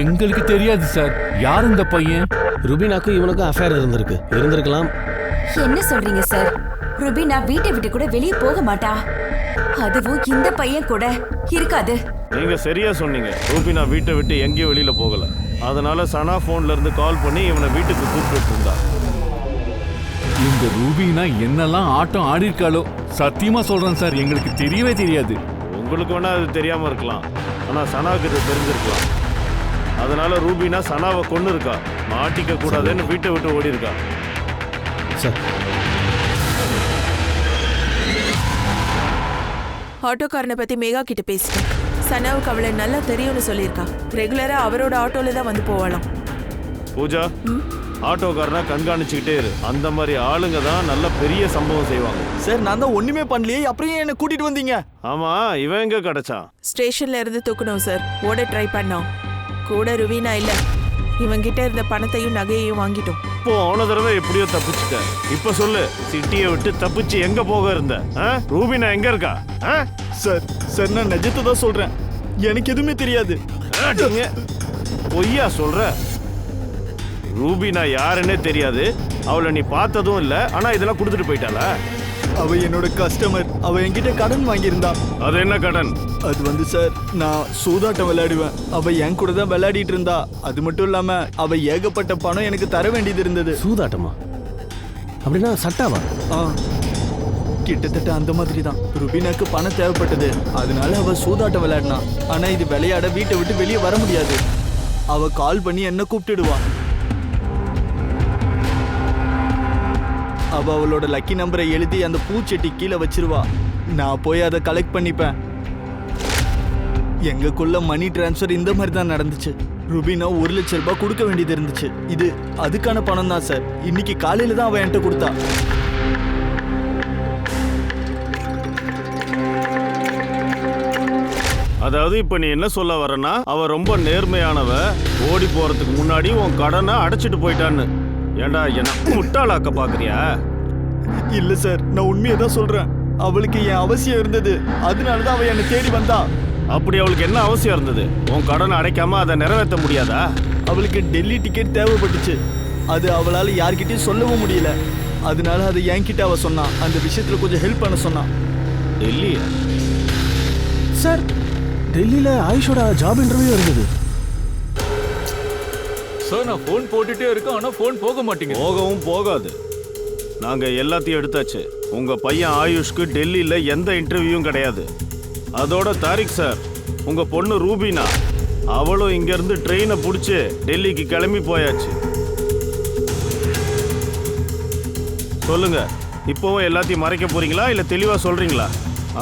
எங்களுக்கு தெரியாது சார். யார் இந்த பையன்? ருபினாக்கும் இவனுக்கும் அஃபேர் இருந்திருக்கலாம். என்ன சொல்றீங்க சார்? ருபினா வீட்டை விட்டு கூட வெளியே போக மாட்டா. அதுவும் இந்த பையன் கூட இருக்காது. நீங்க சரியா சொன்னீங்க. ரூபினா வீட்டை விட்டு எங்கேயும் வெளியில போகல. அதனால சனா போன்ல இருந்து கால் பண்ணி இவனை வீட்டுக்கு கூப்பிட்டு இருந்தா. இந்த ரூபினா என்னெல்லாம் ஆட்டம் ஆடி இருக்காளோ. சத்தியமா சொல்றேன் சார், எங்களுக்கு தெரியவே தெரியாது. உங்களுக்கு வேணா அது தெரியாம இருக்கலாம், ஆனா சனாவுக்கு இது தெரிஞ்சிருக்கலாம். அதனால ரூபினா சனாவை கொன்னு இருக்கா. மாட்டிக்க கூடாதுன்னு வீட்டை விட்டு ஓடி இருக்கா. சார் ஆட்டோக்காரனை பத்தி மேகா கிட்ட பேசிட்டேன். சனாவுக்கு அவளை நல்லா தெரியும்னு சொல்லியிருக்கா. ரெகுலரா அவரோட ஆட்டோல தான் வந்து போவாளாம். பூஜா, ஆட்டோக்காரனா கண்காணிச்சுக்கிட்டே இரு. அந்த மாதிரி ஆளுங்க தான் நல்ல பெரிய சம்பவம் செய்வாங்க. சார் நான் தான் ஒண்ணுமே பண்ணலையே, அப்புறம் என்ன கூட்டிட்டு வந்தீங்க? ஆமா, இவன் எங்க கிடைச்சா? ஸ்டேஷன்ல இருந்து தூக்கணும் சார். ஓட ட்ரை பண்ணோம். கூட ருவீனா இல்ல. இவங்கிட்ட இருந்த பணத்தையும் நகையையும் வாங்கிட்டோம். போன தடவை எப்படியோ தப்பிச்சுட்ட. இப்ப சொல்லு, சிட்டியை விட்டு தப்பிச்சு எங்க போக இருந்த? ரூபினா எங்க இருக்கா? சார் நான் நிஜத்தை தான் சொல்றேன். எனக்கு எதுவுமே தெரியாது. பொய்யா சொல்ற? ரூபினா யாருன்னே தெரியாது. அவளை நீ பார்த்ததும் இல்ல. ஆனா இதெல்லாம் கொடுத்துட்டு போயிட்டாளா? அவ என்னோட கஸ்டமர். அவ என்கிட்ட கடன் வாங்கியிருந்தா. அது என்ன கடன்? அது வந்து சார், நான் சூதாட்டம் விளையாடுவேன். அவ என் கூட தான் விளையாடிட்டு இருந்தா. அது மட்டும் இல்லாம அவ ஏகப்பட்ட பணம் எனக்கு தர வேண்டியது இருந்தது. சூதாட்டமா? அப்படின்னா சட்டாவா? கிட்டத்தட்ட அந்த மாதிரி தான். ருபினாக்கு பணம் தேவைப்பட்டது, அதனால அவ சூதாட்டம் விளையாடினா. ஆனா இது விளையாட வீட்டை விட்டு வெளியே வர முடியாது. அவ கால் பண்ணி என்ன கூப்பிட்டுடுவா. அவ அவளோட லக்கி நம்பரை எழுதி அந்த பூச்செட்டி கீழே வச்சிருவா. நான் போய் அதை கலெக்ட் பண்ணிப்பேன். எங்களுக்குள்ள மணி டிரான்ஸ்ஃபர் இந்த மாதிரி தான் நடந்துச்சு. ருபினா 1 லட்சம் ரூபாய் கொடுக்க வேண்டியது இருந்துச்சு. இது அதுக்கான பணம் தான் சார். இன்னைக்கு காலையில தான் அவ என்கிட்ட கொடுத்தா. அதாவது இப்ப நீ என்ன சொல்ல வரனா, அவ ரொம்ப நேர்மையானவ. ஓடி போறதுக்கு முன்னாடி உன் கடனை அடைச்சிட்டு போயிட்டான்னு. ஏண்டா என்ன முட்டாளாக்க பாக்குறியா? இல்ல சார், நான் உண்மையை தான் சொல்றேன். அவளுக்கு என் அவசியம் இருந்தது, அதனாலதான் அவ என்னை தேடி வந்தா. அப்படி அவளுக்கு என்ன அவசியம் இருந்தது? உன் கடனை அடைக்காம அதை நிறைவேற்ற முடியாதா? அவளுக்கு டெல்லி டிக்கெட் தேவைப்பட்டுச்சு. அது அவளால யார்கிட்டயும் சொல்லவும் முடியல. அதனால அதை என்கிட்ட அவ சொன்னா. அந்த விஷயத்துல கொஞ்சம் ஹெல்ப் பண்ண சொன்னா. டெல்லியா? சார் டெல்லியில ஆயுஷோட ஜாப் இன்டர்வியூ இருந்தது. சார் நான் ஃபோன் போட்டுட்டே இருக்கேன், ஆனா ஃபோன் போக மாட்டேங்குது. போகவும் போகாது. நாங்க எல்லாத்தையும் எடுத்தாச்சு. உங்க பையன் ஆயுஷ்க்கு டெல்லியில எந்த இன்டர்வியூவும் கிடையாது. அதோட தாரிக் சார், உங்க பொண்ணு ரூபினா அவளும் இங்க இருந்து ட்ரெயினை பிடிச்சி டெல்லிக்கு கிளம்பி போயாச்சு. சொல்லுங்க, இப்போவும் எல்லாத்தையும் மறைக்க போறீங்களா இல்ல தெளிவா சொல்றீங்களா?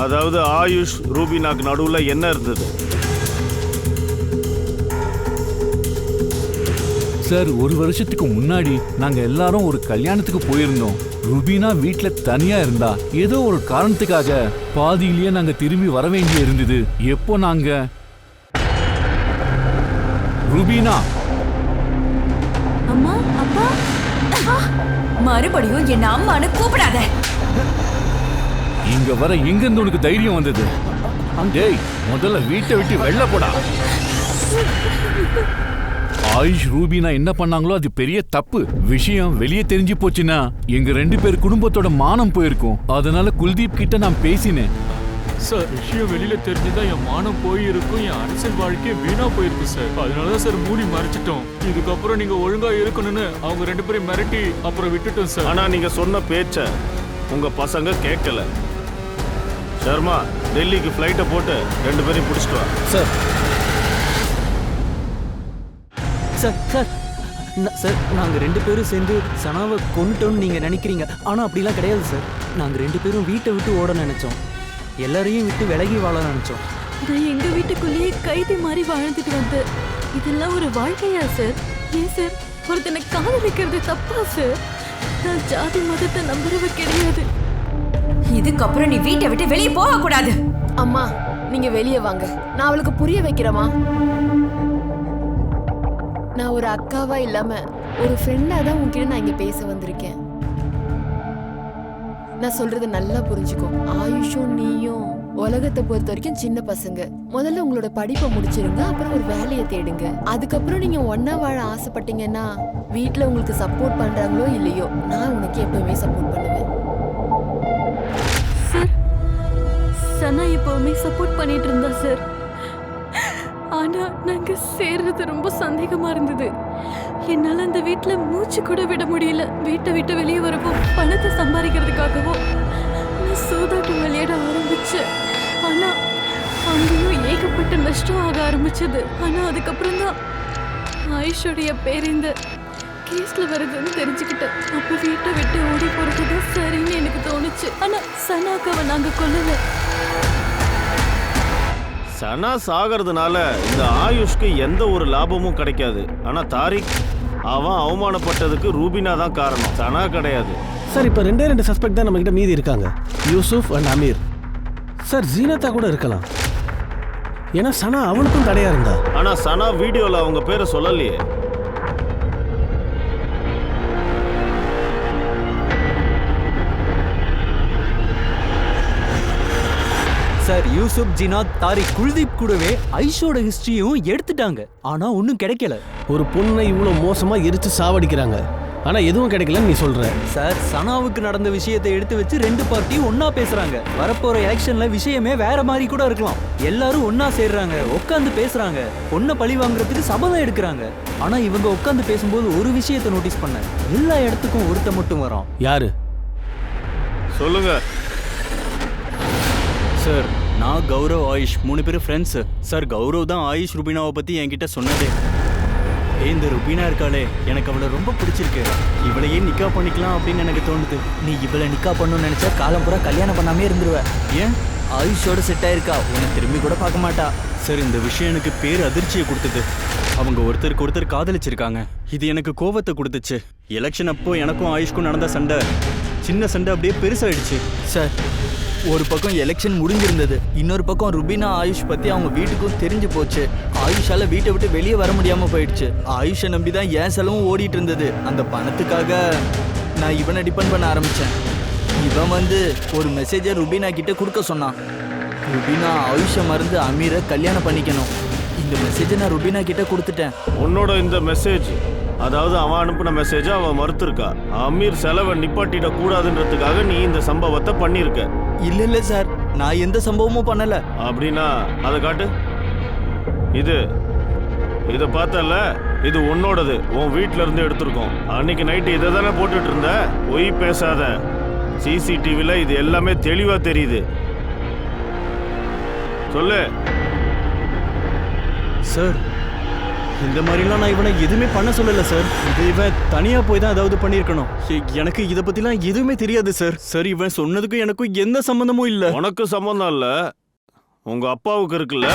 அதாவது ஆயுஷ் ரூபினாக்கு நடுவுல என்ன இருந்தது? சார், ஒரு வருஷத்துக்கு முன்னாடி நாங்க எல்லாரும் ஒரு கல்யாணத்துக்கு போயிருந்தோம். ருபீனா வீட்ல தனியா இருந்தா. ஏதோ ஒரு காரணத்துக்காக பாதியிலேயே நாங்க திரும்பி வர வேண்டிய இருந்தது. எப்போ நாங்க ருபீனா அம்மா, அப்பா, மறுபடியும் என்ன அம்மானு கூப்பிடாத. இங்க வர எங்க இருந்து உனக்கு தைரியம் வந்தது? டேய், முதல்ல வீட்டை விட்டு வெளில போடா. ஆயுஷ் ரூபினா என்ன பண்ணாங்களோ அது பெரிய தப்பு. விஷயம் வெளியே தெரிஞ்சு போச்சுன்னா எங்க 2 பேர் குடும்பத்தோட மானம் போயிருக்கும். அதனால குல்தீப் கிட்ட நான் பேசினேன். சார், விஷயம் வெளியில தெரிஞ்சுதான் என் மானம் போயிருக்கும், என் அரசியல் வாழ்க்கையே வீணா போயிருக்கு சார். அதனாலதான் சார் மூடி மறைச்சிட்டோம். இதுக்கப்புறம் நீங்க ஒழுங்கா இருக்கணும்னு அவங்க 2 பேரையும் மிரட்டி அப்புறம் விட்டுட்டோம் சார். ஆனா நீங்க சொன்ன பேச்ச உங்க பசங்க கேட்கல. சர்மா, டெல்லிக்கு ஃப்ளைட்டை போட்டு 2 பேரையும் பிடிச்சிட்டு வா. சார் சார் சார் சார், நாங்கள் 2 பேரும் சேர்ந்து சனாவை கொண்டுட்டோம்னு நீங்கள் நினைக்கிறீங்க. ஆனால் அப்படிலாம் கிடையாது சார். நாங்கள் 2 பேரும் வீட்டை விட்டு ஓட நினைச்சோம். எல்லாரையும் விட்டு விலகி வாழ நினைச்சோம். நான் எங்க வீட்டுக்குள்ளேயே கைதி மாதிரி வாழ்ந்துட்டு வந்தேன். இதெல்லாம் ஒரு வாழ்க்கையா சார்? ஏன் சார் ஒருத்தனை காதலிக்கிறது தப்பா சார்? நான் ஜாதி மதத்தை நம்புறவ கிடையாது. இதுக்கப்புறம் நீ வீட்டை விட்டு வெளியே போக கூடாது. அம்மா, நீங்க வெளியே வாங்க. நான் அவளுக்கு புரிய வைக்கிறேம்மா. நான் ஒரு அக்காவா இல்லாம ஒரு ஃப்ரெண்டா தான் உன்கிட்ட நான் இங்க பேச வந்திருக்கேன். நான் சொல்றது நல்லா புரிஞ்சுக்கோ. ஆயுஷும் நீயும் உலகத்தை பொறுத்த வரைக்கும் சின்ன பசங்க. முதல்ல உங்களோட படிப்பை முடிச்சிருங்க, அப்புறம் ஒரு வேலையை தேடுங்க. அதுக்கப்புறம் நீங்க ஒன்னா வாழ ஆசைப்பட்டீங்கன்னா வீட்டுல உங்களுக்கு சப்போர்ட் பண்றாங்களோ இல்லையோ, நான் உனக்கு எப்பவுமே சப்போர்ட் பண்ணுவேன். சார், சனா எப்பவுமே சப்போர்ட் பண்ணிட்டு இருந்தா சார். ஆனா நாங்க சேர்றது ரொம்ப சந்தேகமா இருந்தது. என்னால அந்த வீட்டுல மூச்சு கூட விட முடியல. வீட்டை விட்டு வெளியே வரவோ பணத்தை சம்பாதிக்கிறதுக்காகவோ நான் சூதாட்டம் விளையாட ஆரம்பிச்சேன். ஆனா அங்கேயும் ஏகப்பட்ட நஷ்டம் ஆக ஆரம்பிச்சது. ஆனா அதுக்கப்புறம் தான் ஆயுஷோடைய பேர் இந்த கேஸ்ல வருதுன்னு தெரிஞ்சுக்கிட்டேன். அப்ப வீட்டை விட்டு ஓடி போறதுதான் சரின்னு எனக்கு தோணுச்சு. ஆனா சனாக்காவை நாங்க கொல்லல. சனா சாகிறதுனால இந்த ஆயுஷ்க்கு எந்த ஒரு லாபமும் கிடைக்காது. ஆனா தாரிக், அவன் அவமானப்பட்டதுக்கு ரூபினா தான் காரணம், சனா கிடையாது. சார், இப்போ 2 சஸ்பெக்ட் தான் நம்மகிட்ட மீதி இருக்காங்க, யூசுப் அண்ட் அமீர். சார், ஜீனத்தா கூட இருக்கலாம். ஏன்னா சனா அவனுக்கும் தடையா இருந்தா. ஆனா சனா வீடியோல அவங்க பேரை சொல்லலையே. சார், யூசுப், ஜினாத், தாரிக், குல்தீப் கூடவே ஐஷோட ஹிஸ்டரியும் எடுத்துட்டாங்க. ஆனா ஒன்றும் கிடைக்கல. ஒரு பொண்ணை இவ்வளோ மோசமா எரிச்சு சாவடிக்கிறாங்க, ஆனா எதுவும் கிடைக்கலன்னு நீ சொல்ற. சார், சனாவுக்கு நடந்த விஷயத்தை எடுத்து வச்சு 2 பார்ட்டி ஒன்னா பேசுறாங்க. வரப்போற எலெக்ஷன்ல விஷயமே வேற மாதிரி கூட இருக்கலாம். எல்லாரும் ஒன்னா சேர்றாங்க, உட்காந்து பேசுறாங்க, பொண்ணை பழி வாங்குறதுக்கு சபதம் எடுக்கிறாங்க. ஆனா இவங்க உட்காந்து பேசும்போது ஒரு விஷயத்தை நோட்டீஸ் பண்ண, எல்லா இடத்துக்கும் ஒருத்த மட்டும் வரான். யாரு? சொல்லுங்க சார். நான் கௌரவ், ஆயுஷ் 3 பேரும் ஃப்ரெண்ட்ஸ். சார், கௌரவ் தான் ஆயுஷ் ருபீனாவை பத்தி என்கிட்ட சொன்னதே. இந்த ருபீனா இருக்காளே, எனக்கு அவளை ரொம்ப பிடிச்சிருக்கு. இவளையே நிக்கா பண்ணிக்கலாம் அப்படின்னு எனக்கு தோணுது. நீ இவளை நிக்கா பண்ணணும்னு நினைச்சா காலம் பூரா கல்யாணம் பண்ணாமே இருந்துருவ. ஏன்? ஆயுஷோட செட் ஆயிருக்கா, உன்னை திரும்பி கூட பார்க்க மாட்டா. சார், இந்த விஷயம் எனக்கு பேர் அதிர்ச்சியை கொடுத்தது. அவங்க ஒருத்தருக்கு ஒருத்தர் காதலிச்சிருக்காங்க. இது எனக்கு கோபத்தை கொடுத்துச்சு. எலெக்ஷன் அப்போ எனக்கும் ஆயுஷ்க்கும் நடந்த சண்டை, சின்ன சண்டை அப்படியே பெருசாயிடுச்சு. சார், ஒரு பக்கம் எலெக்ஷன் முடிஞ்சிருந்தது, இன்னொரு பக்கம் ருபீனா ஆயுஷ் பத்தி அவங்க வீட்டுக்கும் தெரிஞ்சு போச்சு. ஆயுஷால வீட்டை விட்டு வெளியே வர முடியாம போயிடுச்சு. ஆயுஷை நம்பி தான் என் செலவும் ஓடிட்டு இருந்தது. அந்த பணத்துக்காக நான் இவனை டிபெண்ட் பண்ண ஆரம்பிச்சேன். இவன் ஒரு மெசேஜை ருபீனா கிட்ட கொடுக்க சொன்னான். ருபீனா ஆயுஷை மறந்து அமீரை கல்யாணம் பண்ணிக்கணும். இந்த மெசேஜை நான் ருபீனா கிட்ட கொடுத்துட்டேன். உன்னோட இந்த மெசேஜ், அதாவது அவன் அனுப்பின மெசேஜை அவன் மறுத்திருக்கா. அமீர் செலவை நிப்பாட்டிட கூடாதுன்றதுக்காக நீ இந்த சம்பவத்தை பண்ணிருக்க. இல்ல சார், நான் எந்த சம்பவமும் பண்ணல. அப்படின்னா அதை காட்டு. இத பார்த்தல, இது உன்னோடது. உன் வீட்ல இருந்து எடுத்திருக்கோம். அன்னைக்கு நைட்டு இதை தானே போட்டுட்டு இருந்த. பொய் பேசாத. சிசிடிவில இது எல்லாமே தெளிவா தெரியுது. சொல்லு சார். இந்த மாதிரிலாம் நான் இவனை எதுவுமே பண்ண சொல்லல சார். இவன் தனியா போய் தான் ஏதாவது பண்ணியிருக்கணும். எனக்கு இதை பத்திலாம் எதுவுமே தெரியாது சார். சார், இவன் சொன்னதுக்கும் எனக்கும் எந்த சம்பந்தமும் இல்ல. உனக்கு சம்பந்தம் இல்ல, உங்க அப்பாவுக்கு இருக்குல்ல.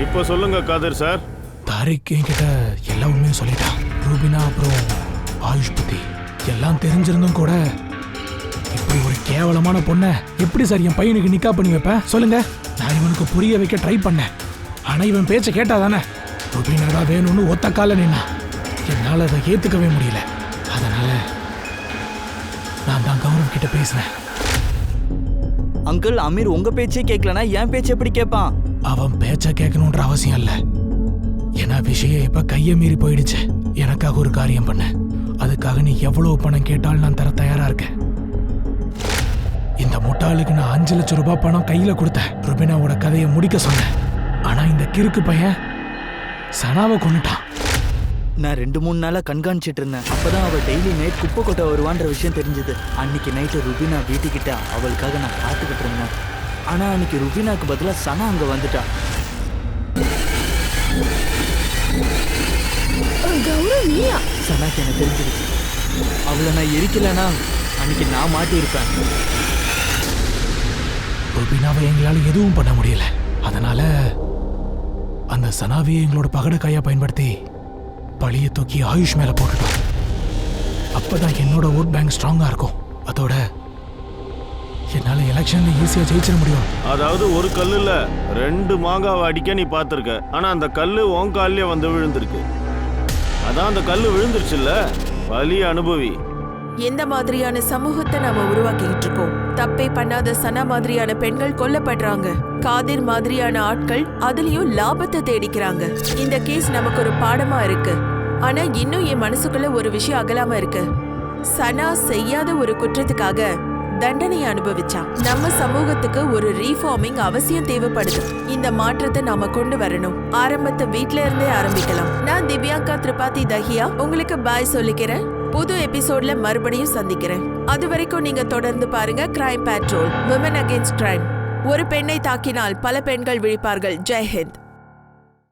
இப்ப சொல்லுங்க காதர் சார். தாரிக் என்கிட்ட எல்லா உண்மையும் சொல்லிட்டான். ரூபினா அப்புறம் ஆயுஷ் பத்தி எல்லாம் தெரிஞ்சிருந்தும் கூட இப்படி ஒரு கேவலமான பொண்ணை எப்படி சார் என் பையனுக்கு நிக்கா பண்ணி வைப்பேன் சொல்லுங்க. நான் இவனுக்கு புரிய வைக்க ட்ரை பண்ணேன். ஆனா இவன் பேச்ச கேட்டாதானே. ரூபினா தான் வேணும்னு ஒத்த கால நின்னா. என்னால அதை ஏத்துக்கவே முடியல. அதனால நான் தான் கௌரவ் கிட்ட பேசினேன். அங்கிள், அமீர் உங்க பேச்சே கேட்கலனா என் பேச்சு எப்படி கேட்பான்? அவன் பேச்ச கேட்கணுன்ற அவசியம் இல்ல. ஏன்னா விஷயம் இப்ப கைய மீறி போயிடுச்சு. எனக்காக ஒரு காரியம் பண்ண. அதுக்காக நீ எவ்வளவு பணம் கேட்டாலும் நான் தர தயாரா இருக்கேன். இந்த முட்டாளுக்கு நான் 5 லட்சம் ரூபாய் பணம் கையில கொடுத்தேன். ருபினாவோட கதையை முடிக்க சொன்னேன். ஆனா இந்த கிறுக்கு பையன் சனாவை கொன்னுட்டான். நான் 2-3 நாளா கண்காணிச்சிட்டு இருந்தேன். அப்பதான் அவள் டெய்லி நைட் குப்பை கொட்ட வருவான்ற விஷயம் தெரிஞ்சது. அன்னைக்கு நைட்டு ருபினா வீட்டுக்கிட்ட அவளுக்காக நான் காத்துக்கிட்டு இருந்தேன். ஆனா அன்னைக்கு ருபினாக்கு பதிலா சனா அங்க வந்துட்டா. சனாக்கு எனக்கு தெரிஞ்சிருச்சு. அவளை நான் எரிக்கலனா அன்னைக்கு நான் மாட்டியிருப்பேன். ருபினாவை எங்களால எதுவும் பண்ண முடியல. அதனால அந்த சனாவியை எங்களோட பகடக்காயா பயன்படுத்தி பழிய தூக்கி ஆயுஷ் மேல போட்டுட்டோம். அப்பதான் என்னோட ஓட் பேங்க் ஸ்ட்ராங்கா இருக்கும். அதோட என்னால எலெக்ஷன்ல ஈஸியா ஜெயிச்சிட முடியும். அதாவது ஒரு கல்லுல 2 மாங்காவை அடிக்க நீ பார்த்திருக்க. ஆனா அந்த கல்லு உன் கால்லயே வந்து விழுந்திருக்கு. அதான் அந்த கல்லு விழுந்துருச்சுல்ல, வலி அனுபவி. எந்த மாதிரியான சமூகத்தை நாம உருவாக்கிட்டு இருக்கோம். தப்பே பண்ணாத சனா மாதிரியான பெண்கள் கொல்லப்படுறாங்க. காதிர் மாதிரியான ஆட்கள் அதுலயும் லாபத்தை தேடிக்கிறாங்க. இந்த கேஸ் நமக்கு ஒரு பாடமா இருக்கு. ஆனா இன்னும் என் மனசுக்குள்ள ஒரு விஷயம் அகலாம இருக்கு. சனா செய்யாத ஒரு குற்றத்துக்காக தண்டனை அனுபவிச்சான். நம்ம சமூகத்துக்கு ஒரு ரீஃபார்மிங் அவசியம் தேவைப்படுது. இந்த மாற்றத்தை நாம கொண்டு வரணும். ஆரம்பத்தை வீட்ல இருந்தே ஆரம்பிக்கலாம். நான் திவ்யாங்கா திரிபாதி தஹியா உங்களுக்கு பாய் சொல்லிக்கிறேன். புது எபிசோட்ல மறுபடியும் சந்திக்கிறேன். அது வரைக்கும் நீங்க தொடர்ந்து பாருங்க crime patrol, women against crime. ஒரு பெண்ணை தாக்கினால் பல பெண்கள் விழிப்பார்கள். ஜெய் ஹிந்த்.